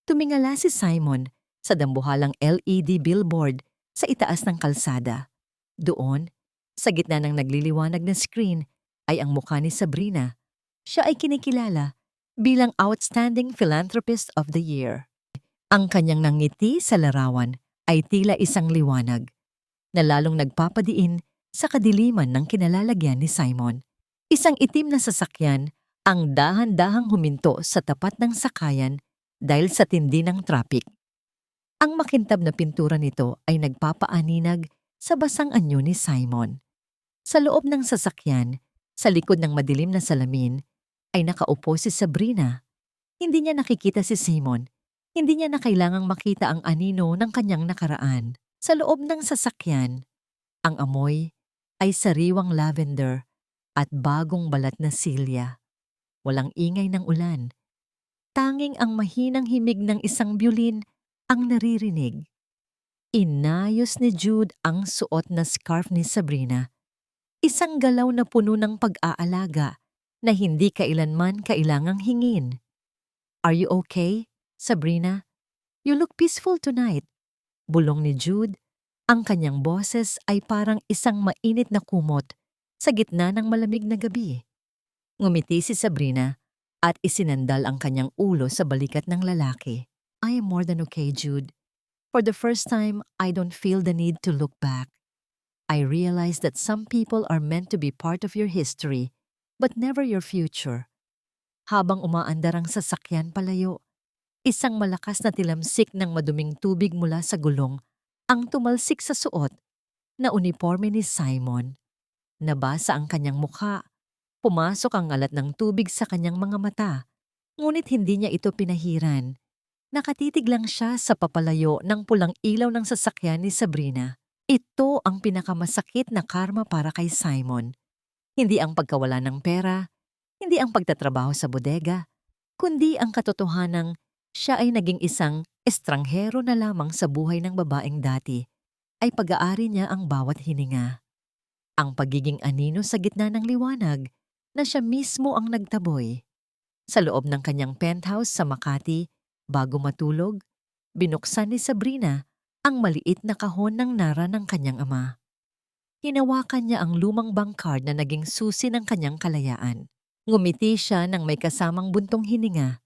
Tumingala si Simon sa dambuhalang LED billboard sa itaas ng kalsada. Doon, sa gitna ng nagliliwanag na screen, ay ang mukha ni Sabrina. Siya ay kinikilala bilang Outstanding Philanthropist of the Year. Ang kanyang nangiti sa larawan ay tila isang liwanag na lalong nagpapadiin sa kadiliman ng kinalalagyan ni Simon. Isang itim na sasakyan ang dahan-dahang huminto sa tapat ng sakayan dahil sa tindi ng traffic. Ang makintab na pintura nito ay nagpapaaninag sa basang anyo ni Simon. Sa loob ng sasakyan, sa likod ng madilim na salamin, ay nakaupo si Sabrina. Hindi niya nakikita si Simon. Hindi niya na kailangang makita ang anino ng kanyang nakaraan. Sa loob ng sasakyan, ang amoy ay sariwang lavender at bagong balat na silya. Walang ingay ng ulan. Tanging ang mahinang himig ng isang biolin ang naririnig. Inayos ni Jude ang suot na scarf ni Sabrina. Isang galaw na puno ng pag-aalaga na hindi kailanman kailangang hingin. "Are you okay, Sabrina? You look peaceful tonight." Bulong ni Jude. Ang kanyang boses ay parang isang mainit na kumot sa gitna ng malamig na gabi. Ngumiti si Sabrina at isinandal ang kanyang ulo sa balikat ng lalaki. "I am more than okay, Jude. For the first time, I don't feel the need to look back. I realize that some people are meant to be part of your history, but never your future." Habang umaandar ang sasakyan palayo, isang malakas na tilamsik ng maduming tubig mula sa gulong ang tumalsik sa suot na uniforme ni Simon. Nabasa ang kanyang mukha. Pumasok ang alat ng tubig sa kanyang mga mata, ngunit hindi niya ito pinahiran. Nakatitig lang siya sa papalayo ng pulang ilaw ng sasakyan ni Sabrina. Ito ang pinakamasakit na karma para kay Simon. Hindi ang pagkawala ng pera, hindi ang pagtatrabaho sa bodega, kundi ang katotohanang siya ay naging isang estranghero na lamang sa buhay ng babaeng dati, ay pag-aari niya ang bawat hininga. Ang pagiging anino sa gitna ng liwanag na siya mismo ang nagtaboy. Sa loob ng kanyang penthouse sa Makati, bago matulog, binuksan ni Sabrina ang maliit na kahon ng nara ng kanyang ama. Hinawakan niya ang lumang bank card na naging susi ng kanyang kalayaan. Ngumiti siya ng may kasamang buntong hininga.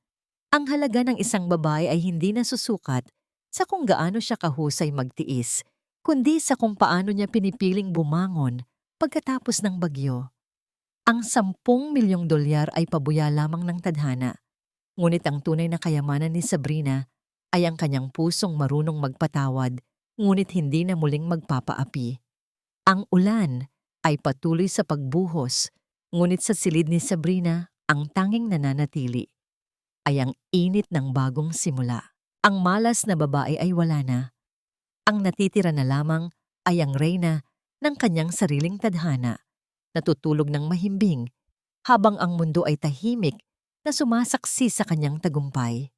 Ang halaga ng isang babae ay hindi nasusukat sa kung gaano siya kahusay magtiis, kundi sa kung paano niya pinipiling bumangon pagkatapos ng bagyo. Ang 10 milyong dolyar ay pabuya lamang ng tadhana, ngunit ang tunay na kayamanan ni Sabrina ay ang kanyang pusong marunong magpatawad, ngunit hindi na muling magpapaapi. Ang ulan ay patuloy sa pagbuhos, ngunit sa silid ni Sabrina, ang tanging nananatili ay ang init ng bagong simula. Ang malas na babae ay wala na. Ang natitira na lamang ay ang reyna ng kanyang sariling tadhana, natutulog ng mahimbing habang ang mundo ay tahimik na sumasaksi sa kanyang tagumpay.